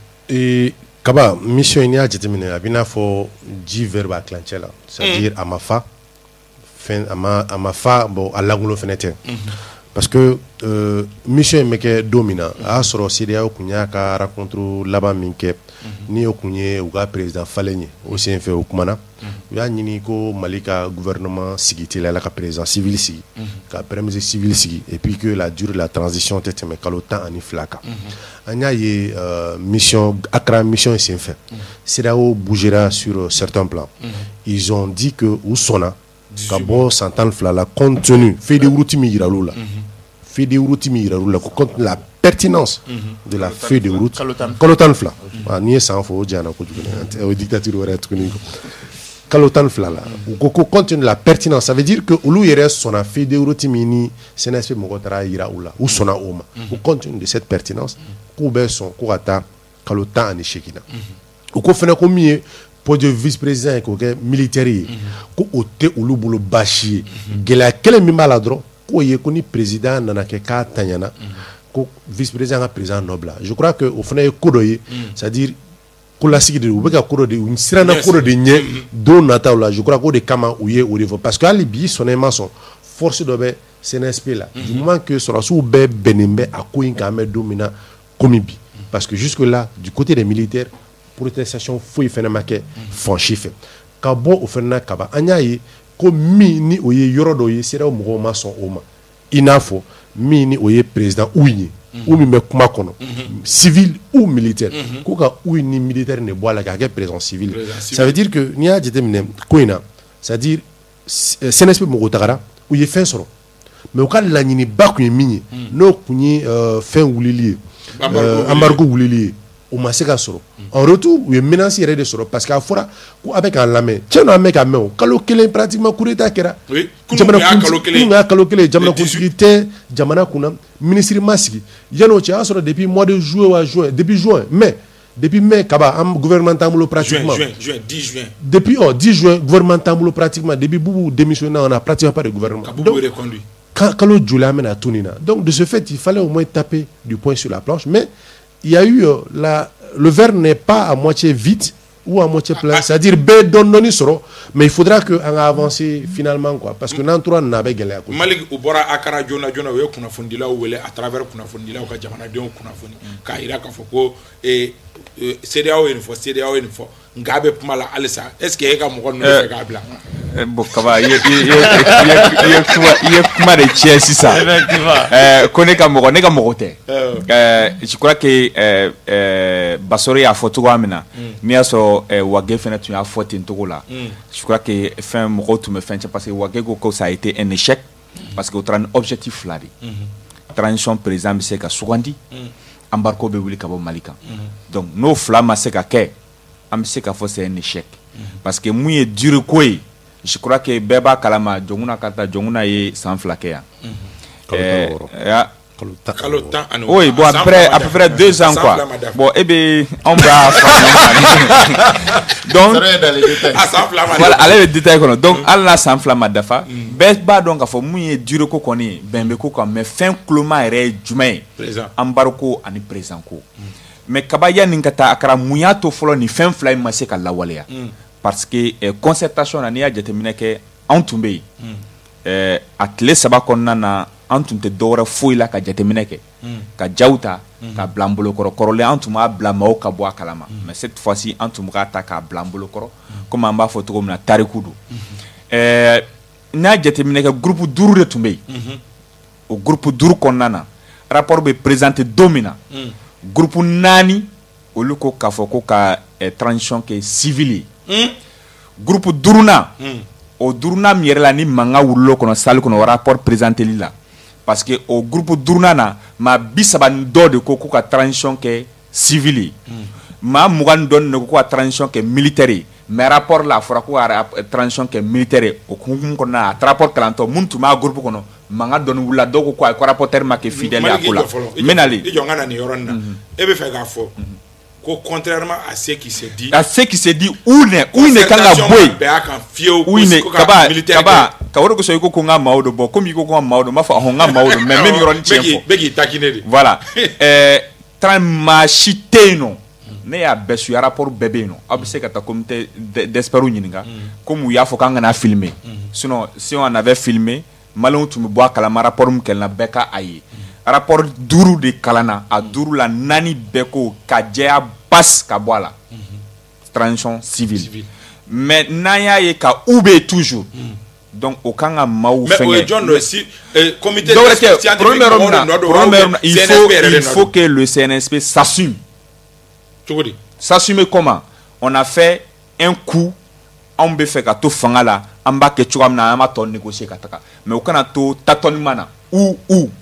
Kaba mission ni a jetemine abina fo ji verba clanchela c'est-à-dire amafa fin ama fa bon alagulo fenete parce que mission in bɛ kɛ don min na a y'a sɔrɔ CEDEAO kun y'a ka rencontre laban min kɛ ni o kun ye u ka président falen ye o sen fɛ o kumana u y'a ɲini ko Mali ka gouvernement sigi teliyala ka président civil sigi ka premier ministre civil sigi et puis que la durée de la transition tɛ tɛmɛ kalo 12 kan an y'a ye mission Accra mission in sen fɛ CEDEAO bougera sur certains plans ils ont dit que u sɔnna ka bɔ san 12 la compte tenu feuille de route min yiral'u la feuille de route min yiral'u la ko compte la pertinence de la feuille de route kalo 12 n'i ye san fɔ o janyana kojugu o ye dictature wɛrɛ tuguni kalo 12 la u ko ko compte tenu de la pertinence ça veut dire que olu yɛrɛ sɔnna feuille de route min ni CNSP mɔgɔ taara yira u la u sɔnna o ma u compte tenu de cette pertinence k'u bɛ sɔn ko ka taa kalo 18 na u ko fɛnɛ ko min ye poste de vice-président k'o kɛ militaire ye ko o tɛ olu bolo baasi ye gɛlɛya kelen min b'a la dɔrɔn k'o ye ko ni président nana kɛ k'a taɲana ko vice-président ka président nɔ bila je crois que o fana ye ko dɔ ye c'est-à-dire ko lasigi de u bɛ ka ko dɔ de u siranna ko dɔ de ɲɛ don nataw la je crois k'o de kama u ye o de fɔ parce que hali bi sɔnna ma sɔn force dɔ bɛ CNSP la du moment que sɔrɔsiw bɛɛ bɛnnen bɛ a ko in kan an bɛ don min na komi bi parce que jusque là du côté des militaires protestation foyi fɛnɛ ma kɛ fansi fɛ ka bɔ o fɛnɛ na ka ban an y'a ye ko min ni o ye yɔrɔ dɔ ye CEDEAO mɔgɔw ma sɔn o ma i n'a fɔ min ni o ye président u ye u min bɛ kuma kɔnɔ civil ou militaire ko ka u ni militaire de bɔ a la k'a kɛ président civil ça veut dire que n'i y'a jateminɛ ko in na c'est-à-dire CNSP mɔgɔw tagara u ye fɛn sɔrɔ mais u ka laɲiniba kun ye min ye n'o kun ye fɛn wulili ye embargo wulili ye o ma se ka sɔrɔ en retour u ye menace yɛrɛ de sɔrɔ parce que a fɔra ko a bɛ k'an lamɛn cɛ n'an bɛ ka mɛn o kalo kelen pratiquement coup d'état kɛra kunun y'a kalo kelen jamanakuntigi tɛ jamana kunna ministre ma sigi yan'o cɛ a y'a sɔrɔ depuis mois de juillet wa juin depuis juin mai depuis mai kaba an gouvernement t'an bolo pratiquement 10 juin depuis 10 juin gouvernement t'an bolo pratiquement depuis Boubou démissionné on a pratiquement pas de gouvernement donc kalo joli an bɛna to nin na donc de ce fait il fallait au moins taper du poing sur la planche mais il y a eu le verre n'est pas à moitié vide ou à moitié plein, c'est-à-dire mais il faudra que on avance finalement quoi parce que n'en trois n'avait gagné. Malik ubora akara jona jona we kuna fundila wele à travers kuna fundila ka jamana de kuna fundi ka ira ka foko CEDEAO une fois ngabe pumala alisa est-ce que eka moko no fe ka bla bon kaba ye kuma de tiers ça connaît ka moko te je crois que Basori a photo amena mi aso wage fena tu a photo ntoko la je crois que fin moko tu me fin parce que wage ko ça a été un échec parce que autre objectif là transition président c'est ka sugandi embargo be wuli ka bo malika donc no flama c'est ka ke am se ka fo c'est un échec parce que mouye dur quoi je crois que beba kalama jonguna kata jonguna ye sans flaquer oui bon après à peu près 2 ans quoi bon et ben on va donc voilà allez le détail donc Allah sans flamme dafa beba donc a fo mouye dur ko koni bembe ko comme mais fin cloma re jumai embargo ani présent ko mais kabaya ninkata akara muya to folo ni fen fly ma se ka lawaleya parce que concertation na ni a jetemine ke antumbe atle saba konna na antumte dora foila ka jetemine ke ka jauta ka blambolo koro korole antuma blama o ka bo akalama mais cette fois-ci antumka ta ka blambolo koro comme amba photo comme na tarikudu na jetemine ke groupe duru de tumbe o groupe duru konna na rapport be présenter domina groupe nani oluko kafoko ka transition ke civili groupe duruna o duruna mierla ni manga wulo kono sal kono rapport présenter lila parce que au groupe duruna na ma bisaba ndo de ko ka transition ke civili ma mugan don ne ko transition ke militaire mais rapport la fora ko transition ke militaire o ko na rapport kalanto muntu ma groupe kono manga don wula doko ko rapporteur ma ke fidèle akula menali jongana ni yoronna e be fe ga fo ko contrairement à ce qui se dit ou ne kanga boy be aka fieu ou ne kaba kaworo ko so ko nga mawdo bo comme ko nga mawdo ma fa nga mawdo mais même yoroni tiempo begi takinedi voilà tramachiteno ne ya besu ya rapport bébé no abse kata comité d'experts nyinga comme ya fo kanga na filmer sinon si on avait filmé malon tun bɛ bɔ a kalama rapport min kɛlɛna bɛɛ ka a ye rapport 5 de kalanna a 5 la 4 bɛɛ ko ka jɛya bas ka bɔ a la transition civile mais n'an y'a ye ka u bɛ toujours donc o kan ka maaw fɛngɛ mais o ye jɔn dɔ si comité scientifique il faut que le CNSP s'assume. S'assumer comment? On a fait un coup on bɛ fɛ ka to fanga la an b'a kɛ cogoya min na an b'a tɔ négocier ka taga mais o kana to tâtonnement na où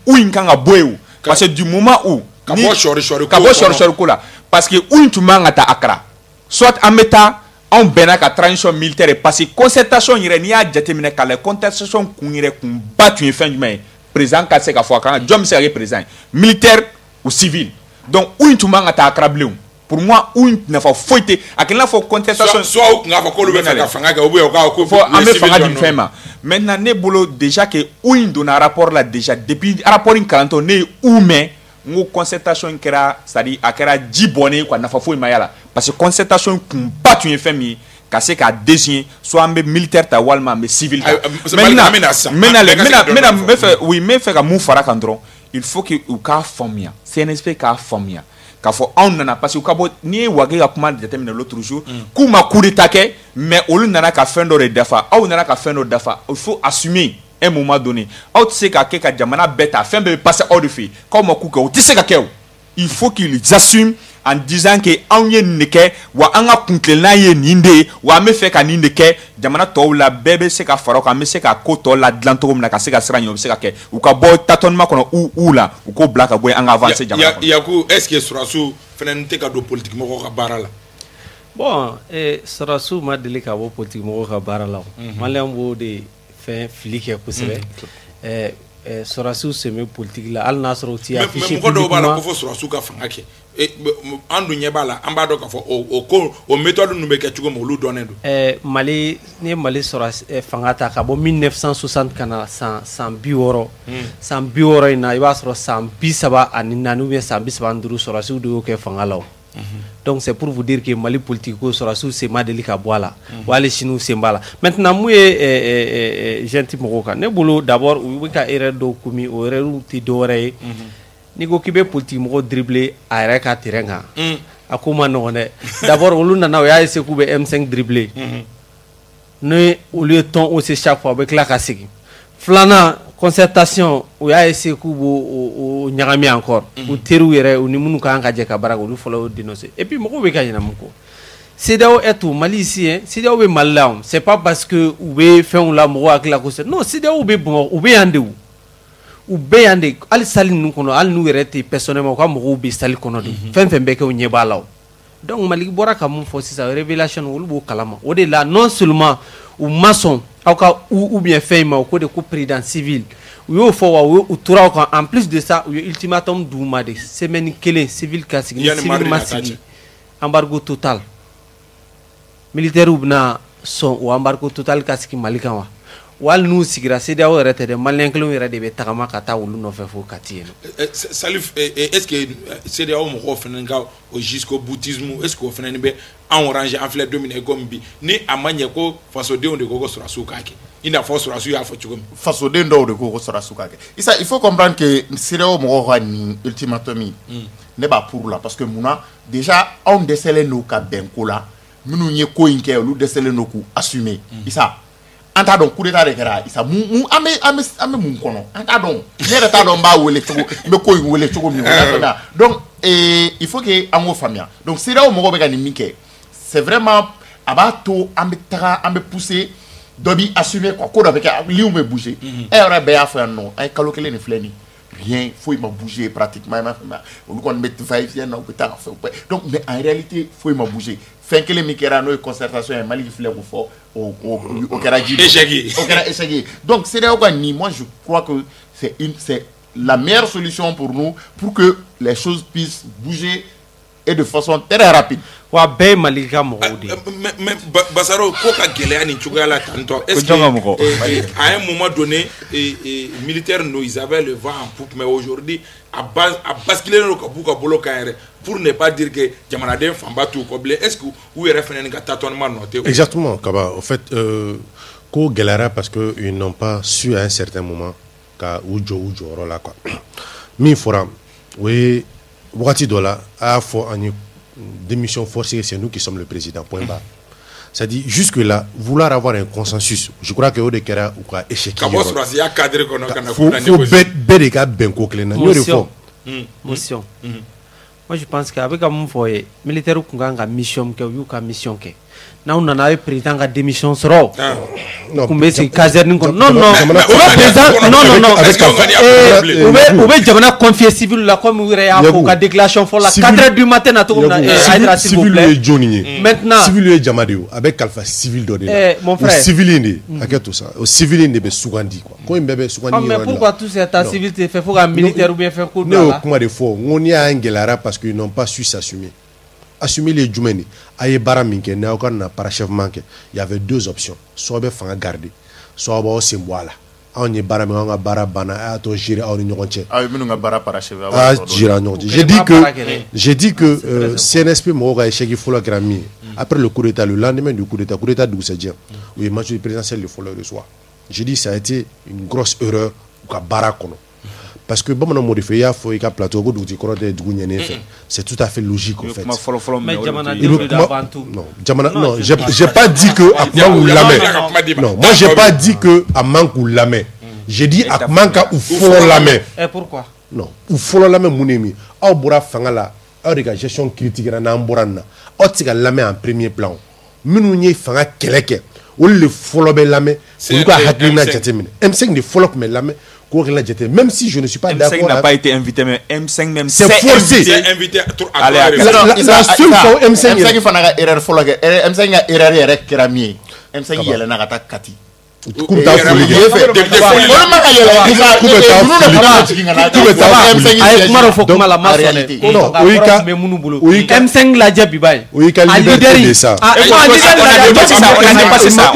in kan ka bɔ yen parce que du moment où ka bɔ sɔri ko la parce que où in tun man ka taa Accra soit an bɛ taa anw bɛnna ka transition militaire parce que concertation yɛrɛ n'i y'a jateminɛ k'a lajɛ concertation kun yɛrɛ kunba tun ye fɛn jumɛn ye président ka se ka fɔ a kan jɔn bɛ se ka kɛ président ye militaire ou civil donc où in tun man ka taa Accra bilen pour moi où in nafa foyi tɛ a kɛlen n'a fɔ contestation soit u kun k'a fɔ k'olu bɛ fɛ ka fanga kɛ ou bien u k'a ko an bɛ fanga di fɛn ma maintenant ne bolo déjà que où in donna rapport la déjà depuis rapport in kalantɔ ne ye où mɛn n ko concertation in kɛra c'est-à-dire a kɛra ji bɔnnen ye quoi nafa foyi ma y'a la parce que concertation kunba tun ye fɛn min ye ka se k'a désigner soit an bɛ militaire ta walima an bɛ civil ta maintenant n bɛ fɛ ka mun fara kan dɔrɔn il faut que u k'a faamuya CNSP k'a faamuya k'a fɔ anw nana parce que u ka bɔ n'i ye Wage ka kuma jateminɛ l'autre jour k'u ma coup d'état kɛ mais olu nana ka fɛn dɔ de dafa aw nana ka fɛn dɔ dafa il faut assumer un moment donné aw tɛ se ka kɛ ka jamana bɛɛ ta fɛn bɛɛ bɛ passer aw de fɛ yen k'aw ma k'u kɛ o tɛ se ka kɛ o il faut qu'ils assument en disant que anw ye nin de kɛ wa an ka kuntilenna ye nin de ye wa an bɛ fɛ ka nin de kɛ jamana tɔw la bɛɛ bɛ se ka fara o kan an bɛ se ka ko tɔ ladilan cogo min na ka se ka sira ɲini o bɛ se ka kɛ u ka bɔ tâtonnement kɔnɔ u la u k'o bila ka bɔ yen an ka avancer jamana kɔnɔ. Yaku est-ce que Sɔrɔdasiw fana tɛ ka don politique mɔgɔw ka baara la. bon Sɔrɔdasiw ma deli ka bɔ politique mɔgɔw ka baara la o maliyɛn b'o de fɛn fili kɛ kosɛbɛ Sɔrɔdasiw sɛmɛ politique la hali n'a sɔrɔ u t'i affiché publiquement mais mɔgɔ dɔw b'a la ko fɔ Sɔrɔdasiw ka fanga kɛ an dun ɲɛ b'a la an b'a dɔn k'a fɔ o ko o méthode ninnu bɛ kɛ cogo min olu dɔnnen don. Mali ni ye Mali sɔrɔ fanga ta ka bɔ 1960 ka na san 60 san 60 in na i b'a sɔrɔ san 34 ou bien san 35 Sɔrɔdasiw de y'o kɛ fanga la o. Donc c'est pour vous dire que Mali politique ko Sɔrɔdasiw sen ma deli ka bɔ a la wa hali sini u sen b'a la maintenant mun ye gente mɔgɔw kan ne bolo d'abord u bɛ ka erreur dɔw commis o erreur tɛ dɔwɛrɛ ye n'i ko k'i bɛ politique mɔgɔ dribbler a yɛrɛ ka terrain kan a ko ma nɔgɔn dɛ d'abord olu nana o y'a essayer k'u bɛ M5 dribbler ni olu ye ton haussé chaque fois u bɛ tila ka segin filanan concertation o y'a essayer k'u b'o ɲagami encore u teriw yɛrɛ u ni minnu ka kan ka jɛ ka baara kɛ olu fɔlɔ y'o dénoncer et puis mɔgɔw bɛ ka ɲinɛ mun kɔ CEDEAO est tout Mali ici hein CEDEAO bɛ Mali la c'est pas parce que u bɛ fɛnw la mɔgɔw hakili la ko c'est non CEDEAO bɛ Bamakɔ u bɛ yan de u bɛɛ yan de hali salle ninnu kɔnɔ hali n'u yɛrɛ tɛ personnellement u ka mɔgɔw bɛ salle kɔnɔ de fɛn fɛn bɛ kɛ u ɲɛ b'a la o donc Mali bɔra ka mun fɔ sisan révélation olu b'o kalama o de la non seulement u ma sɔn aw ka ou bien fɛn ma o ko de ko président civil u y'o fɔ wa u tora kan en plus de ça u ye ultimatum d'u ma de semaine kelen civil ka sigi civil ma sigi embargo total militaire u bɛna sɔn o embargo total ka sigi Mali kan wa wali n'u sigira CEDEAO yɛrɛ tɛ dɛ maliyɛn kelenw yɛrɛ de bɛ tagama ka taa olu nɔfɛ fo Kati yen nɔ. Salif est-ce que CEDEAO mɔgɔw fana ka o jusqu'au boutisme est-ce que o fana bɛ an ranger an filɛ don min na comme bi ni a ma ɲɛ ko fasodenw de ko Sɔrɔdasiw k'a kɛ i n'a fɔ Sɔrɔdasiw y'a fɔ cogo min. fasoden dɔw de ko Sɔrɔdasiw k'a kɛ Isa il faut comprendre que CEDEAO mɔgɔw ka nin ultimatum ne b'a pour la parce que munna déjà anw dɛsɛlen don ka bɛn ko la minnu ye ko in kɛ olu dɛsɛlen don k'u assumer Isa an t'a dɔn coup d'état de kɛra Isa an bɛ mun kɔnɔ an t'a dɔn ne yɛrɛ t'a dɔn n b'a wele cogo n bɛ ko in wele cogo min donc il faut que an k'o faamuya donc CEDEAO mɔgɔw bɛ ka nin min kɛ c'est vraiment a b'a to an bɛ taga an bɛ pousser dɔ b'i assumer quoi ko dɔ bɛ kɛ liw bɛ bouger e yɛrɛ bɛɛ y'a fɔ yan nɔ an ye kalo kelen de filɛ nin rien foyi ma bouger pratiquement i m'a faamuya olu kɔni bɛ va-et-vient na u bɛ taa ka fɛnw kɛ donc mais en réalité foyi ma bouger fɛn kelen min kɛra n'o ye concertation ye Mali filɛ k'o fɔ o kɛra ji o kɛra échec ye donc CEDEAO ka nin moi je crois que c'est la meilleure solution pour nous pour que les choses puissent bouger et de façon très rapide. Wa bɛɛ Mali ka mɔgɔw de mais Basaro ko ka gɛlɛya nin cogoya la tantôt est-ce que à un moment donné militaires nous ils avaient le vent en poupe mais aujourd'hui à basculer no ka b'u ka bolo kan yɛrɛ pour ne pas dire que jamanaden fanba t'u kɔ bilen est-ce que u yɛrɛ fana ni ka tâtonnement nɔ tɛ. Exactement Kaba en fait Ko gɛlɛyara parce que ils n'ont pas su à un certain moment ka u jɔyɔrɔ la quoi. Min fɔra o ye wagati dɔ la a y'a fɔ an ye démission forcée, c'est nous qui sommes le président, point barre. C'est-à-dire, jusque-là, vouloir avoir un consensus, je crois que au de kera ou ka échec. Faut bête de ka benko klena. Motion. Moi je pense qu'avec un foyer militaire ou kunga mission que ou ka mission que na on a président ka démission sera non c'est caserne non on va jamais confier civil la comme il y a pour déclaration pour la 4h du matin à tout s'il vous plaît maintenant civil est jamadeo avec alpha civil donné mon frère civil ne tout ça au civil ne be sougandi quoi quand il bébé sougandi mais pourquoi tout c'est ta civil fait faut un militaire ou bien faire coup de là comment de faux on y a un gelara parce qu'ils n'ont pas su s'assumer. Assumer les Djoumeni, aye bara minke, na aucun parachèvement. Il y avait deux options. Soit on va garder, soit on va se boire là. On y bara, mais on a bara bana, à toi gérer, on y ronche. Ah, mais nous on bara parachèvement. Ah, j'ai dit que CNSP m'a échec, il faut la grammer. Après le coup d'état, le lendemain du coup d'état d'où c'est dire. Oui, match présidentiel, il faut le recevoir. J'ai dit ça a été une grosse erreur ou bara kono. Parce que bon, on modifié, il faut que plateau c'est tout à fait logique en fait. Mais non, j'ai pas dit que Akman ou Lamé. Non, moi j'ai pas dit que Amank ou Lamé. J'ai dit Akmanka ou Folo Lamé. Et pourquoi? Non, ou Folo Lamé Mounemi. Au Bora Fangala, au de la gestion critique na Amborana, au tika Lamé en premier plan. Minounier Fanga Keleke, ou le Folo Lamé, ou quoi Hakina Jatemine. M5 de Folo Lamé. Même si je ne suis pas d'accord. M5 n'a pas été invité, mais M5 même c'est forcé. C'est invité à la seule fois M5 fait une erreur folle. M5 a erreur Kerami. M5 il y a la Kati. M5 l'a dit Bibaye. Oui, quelle liberté de ça. On a dépassé ça.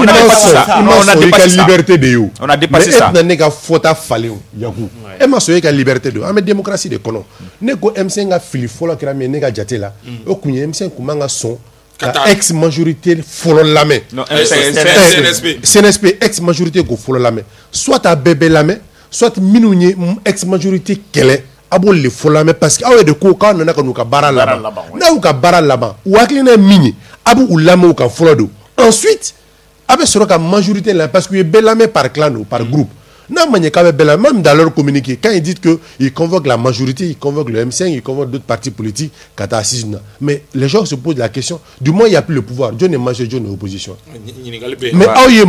Liberté de you. On a dépassé ça. Mais n'est-ce faute à fallait Yahoo. Et ma soeur quelle liberté de. Mais démocratie de kono. N'est-ce que M5 a fili fola Kerami n'est-ce jate là. Au kunye M5 kumanga son. Ex-majorité follow la main. Non, CNSP ex-majorité go follow la main. Soit à bébé la main, soit minounier ex-majorité qu'elle est. Abo le follow la main parce que ah ouais de quoi quand on a qu'on bara là-bas. Na ou ka bara là-bas. Ou akline mini. Abo ou la main ou ka follow do. Ensuite, avec sur la majorité là parce que bébé la main par clan ou par groupe. Non, même dans leur communiqué, quand ils disent qu'ils convoquent la majorité, ils convoquent le M5, ils convoquent d'autres partis politiques, mais les gens se posent la question, du moins il n'y a plus le pouvoir, John est majorité, John est opposition. Mais il y a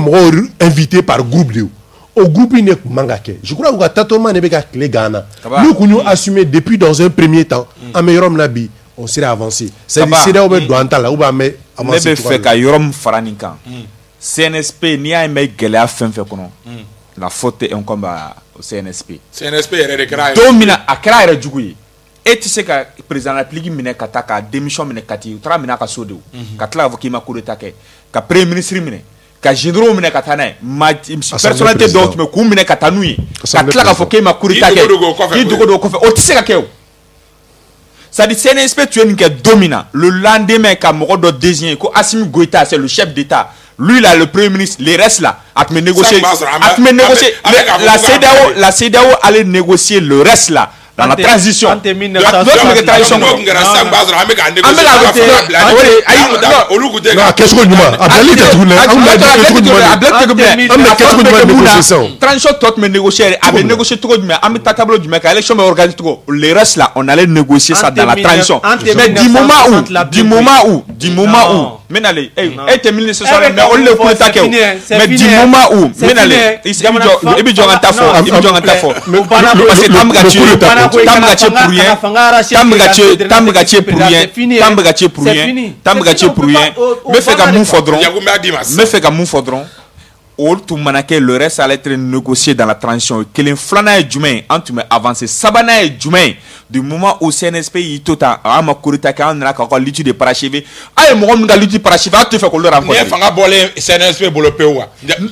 invité par groupe, au groupe il n'est pas mangake. Je crois que Tatoman n'est pas les Ghana. Nous nous assumé depuis dans un premier temps, en meilleur nabi, on serait avancé. C'est-à-dire c'est là où on doit entendre, où on met avancé. Mais fait qu'à Yorom Faraninkan, CNSP n'y a un mec qui a fait la faute est un combat au CNSP. CNSP est récréé. Domina a créé le Djougui. Et tu sais que le président de la République mine kataka démission mine kati ou tra mina ka sodo. Katla avoki ma coup de taquet. Ka premier ministre mine. Ka généraux mine katana. Ma personnalité donc me kou mine katanui. Katla avoki ma coup de taquet. Qui dogo do kofe. O tu sais que ça dit CNSP tu es une domina. Le lendemain ka moko do désigné ko Assimi Goïta c'est le chef d'État. Lui là, le premier ministre, les restes là, à te négocier. La CEDEAO allait négocier le reste là. Dans la transition. Non, les restes là, on allait négocier ça dans la transition. Mais du moment où, mais allez, t'es 1960, mais on le peut attaquer. Mais du moment où, mais allez, il y a le reste allait être négocié dans la transition. Quel flana est jumain, antume avancé, sabana est jumain. Du moment où CNSP est tout à ma kurita quand on a encore l'étude de parachevé. Ah, mon homme a l'étude parachevé, tu fais qu'on le rencontre. Il fanga bolé CNSP bolo pewa.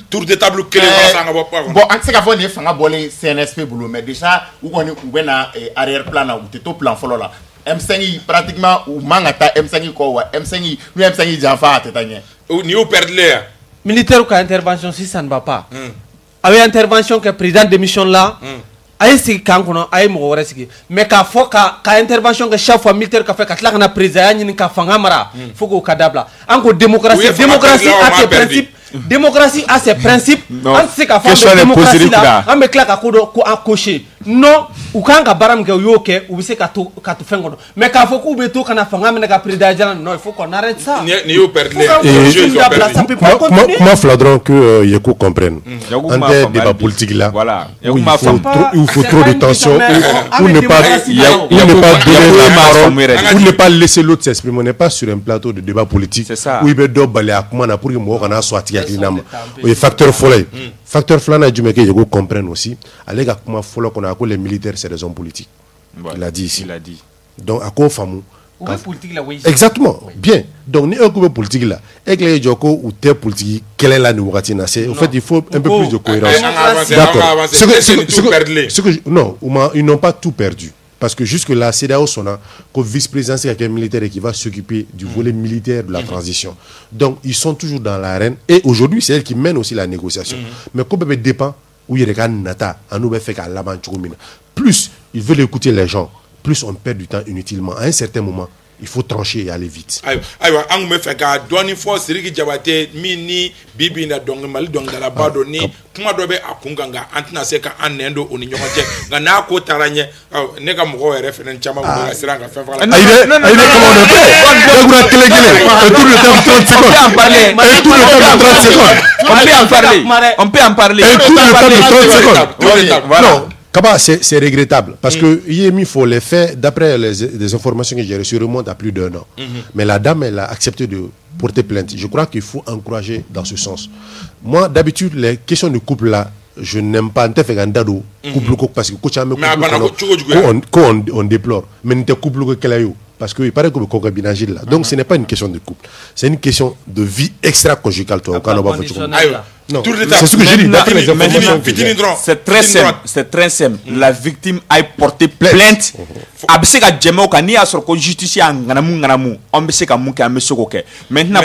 Tour de table clé sanga bo. Bon, en ce cas, on est fanga bolé CNSP bolo, mais déjà où on est na arrière plan là, ou t'es au plan follow là. M5 pratiquement ou mangata M5 quoi, M5 lui M5 j'en fais à t'éteindre. Ni au perdre l'air. militaire ka intervention si ça ne va pas avec intervention que président de mission là ayi sigi kan kɔnɔ ayi mɔgɔ wɛrɛ sigi mais k'a fɔ ka intervention kɛ chaque fois militaire ka fɛ ka tila ka na président ɲini ka fanga mara faut k'o ka dabila an ko démocratie a ses principes démocratie a ses principes an tɛ se ka fɔ an bɛ démocratie la an bɛ tila ka ko dɔ ko an cocher non u kan ka baara min kɛ u y'o kɛ u bɛ se ka to fɛn kɔnɔ mais k'a fɔ k'u bɛ to ka na fanga minɛ ka président jala non il faut qu'on arrête ça ni y'o perdre comment fila dɔrɔn que Yeko comprenne an tɛ débat politique là où il faut trop de tension ou ne pas donner la parole ou ne pas laisser l'autre s'exprimer. On n'est pas sur un plateau de débat politique où il bɛ dɔ bali a kuma na pour que mɔgɔ kana sɔn a tigi hakilina ma o ye facteur fɔlɔ ye facteur filanan ye jumɛn que Yeko comprenne aussi ale ka kuma fɔlɔ kɔnɔ a ko les militaires c'est des hommes politiques il a dit ici donc a ko faamu exactement bien donc ni un coup de politique là et que les gens ou t'es politique quelle est la nouvelle c'est en fait il faut un peu plus de cohérence d'accord non ils n'ont pas tout perdu parce que jusque là c'est là où son vice-président c'est quelqu'un militaire qui va s'occuper du volet militaire de la transition donc ils sont toujours dans l'arène et aujourd'hui c'est elle qui mène aussi la négociation mais comme bébé dépend où il regarde nata à nous fait qu'à l'aventure plus ils veulent écouter les gens plus on perd du temps inutilement à un certain moment il faut trancher et aller vite. Aïwa, on me fait qu'à douane fois Siriki Jabate mini bibi na dong mali dong la bado ni kuma dobe akunganga antina seka anendo oni nyokote ngana ko taranye neka mko reference chama ko siranga fa fa non comment on fait tout le temps 30 secondes on peut en parler tout le temps 30 secondes voilà. Kaba, c'est regrettable parce que il faut les faits, d'après les informations que j'ai reçues, remontent à plus d'1 an. Mais la dame, elle a accepté de porter plainte. Je crois qu'il faut encourager dans ce sens. Moi, d'habitude, les questions de couple là, je n'aime pas. Couple parce que on déplore. Mais couple parce qu'il paraît que le concubinage là. Donc ce n'est pas une question de couple, c'est une question de vie extra-conjugale. Non, c'est ce que j'ai dit. C'est très simple. C'est très simple. La victime a porté plainte. Abseka djemo ka ni asor ko justice nganamu on be se ka mun ka mesoko ke. Maintenant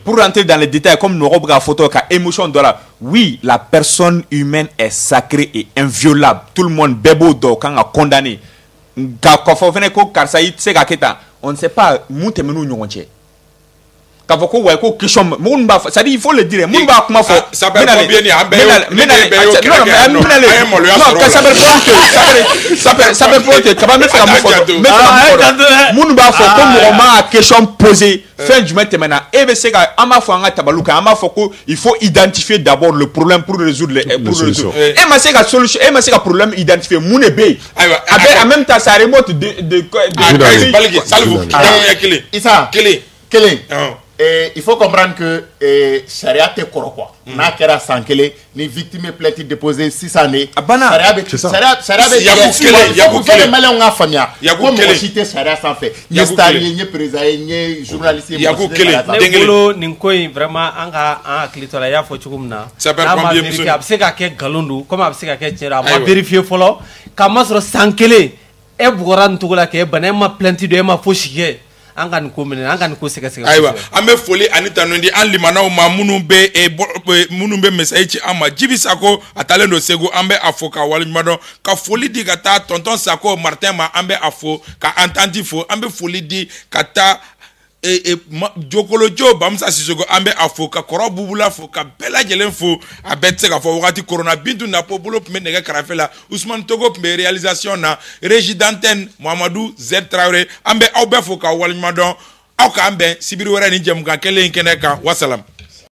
pour rentrer dans les détails comme nous regarde photo ka émotion de la oui, la personne humaine est sacrée et inviolable. Tout le monde bebo do quand a condamné. On ne sait pas il faut le dire. Ça peut il faut identifier d'abord le problème pour résoudre le solution. Et problème identifié en même temps ça remonte il faut comprendre que charia te kɔrɔ quoi n'a kɛra san kelen ni victime plainte déposée 6 années charia bɛ maliyɛnw ka faamuya ko mɔgɔ si tɛ charia sanfɛ n ye star ye n ye président ye n ye journaliste ye ne bolo nin ko in vraiment an hakili to la i y'a fɔ cogo min na n'a ma vérifier a bɛ se ka kɛ nkalon don comme a bɛ se ka kɛ tiɲɛ don a ma vérifier fɔlɔ k'a masɔrɔ san kelen e bugɔra nin cogo la kɛ bana e ma plainte don e ma fosi kɛ an ka nin ko minɛ an ka nin ko sɛgɛsɛgɛ. Ayiwa an bɛ foli ani tanundi an limanaw ma minnu bɛ message ci an ma Jibi Sako a taalen don Segu an bɛ a fo ka waleɲuman dɔn ka foli di ka taa tonton Sako Martin ma an bɛ a fo ka Entente fo an bɛ foli di ka taa Jokolo Jo Bamusa Sisoko an bɛ a fo ka Kɔrɔ Bubula fo ka bɛɛ lajɛlen fo a bɛɛ tɛ se ka fɔ wagati korona Bintu Napo bolo tun bɛ nɛgɛ karafe la Ousmane Togo tun bɛ réalisation na régie d'antenne Mohamedou Z Traoré an bɛ aw bɛɛ fo ka waleɲuman dɔn aw k'an bɛn sibiri wɛrɛ ni jɛmukan kelen in kɛnɛ kan wasalam.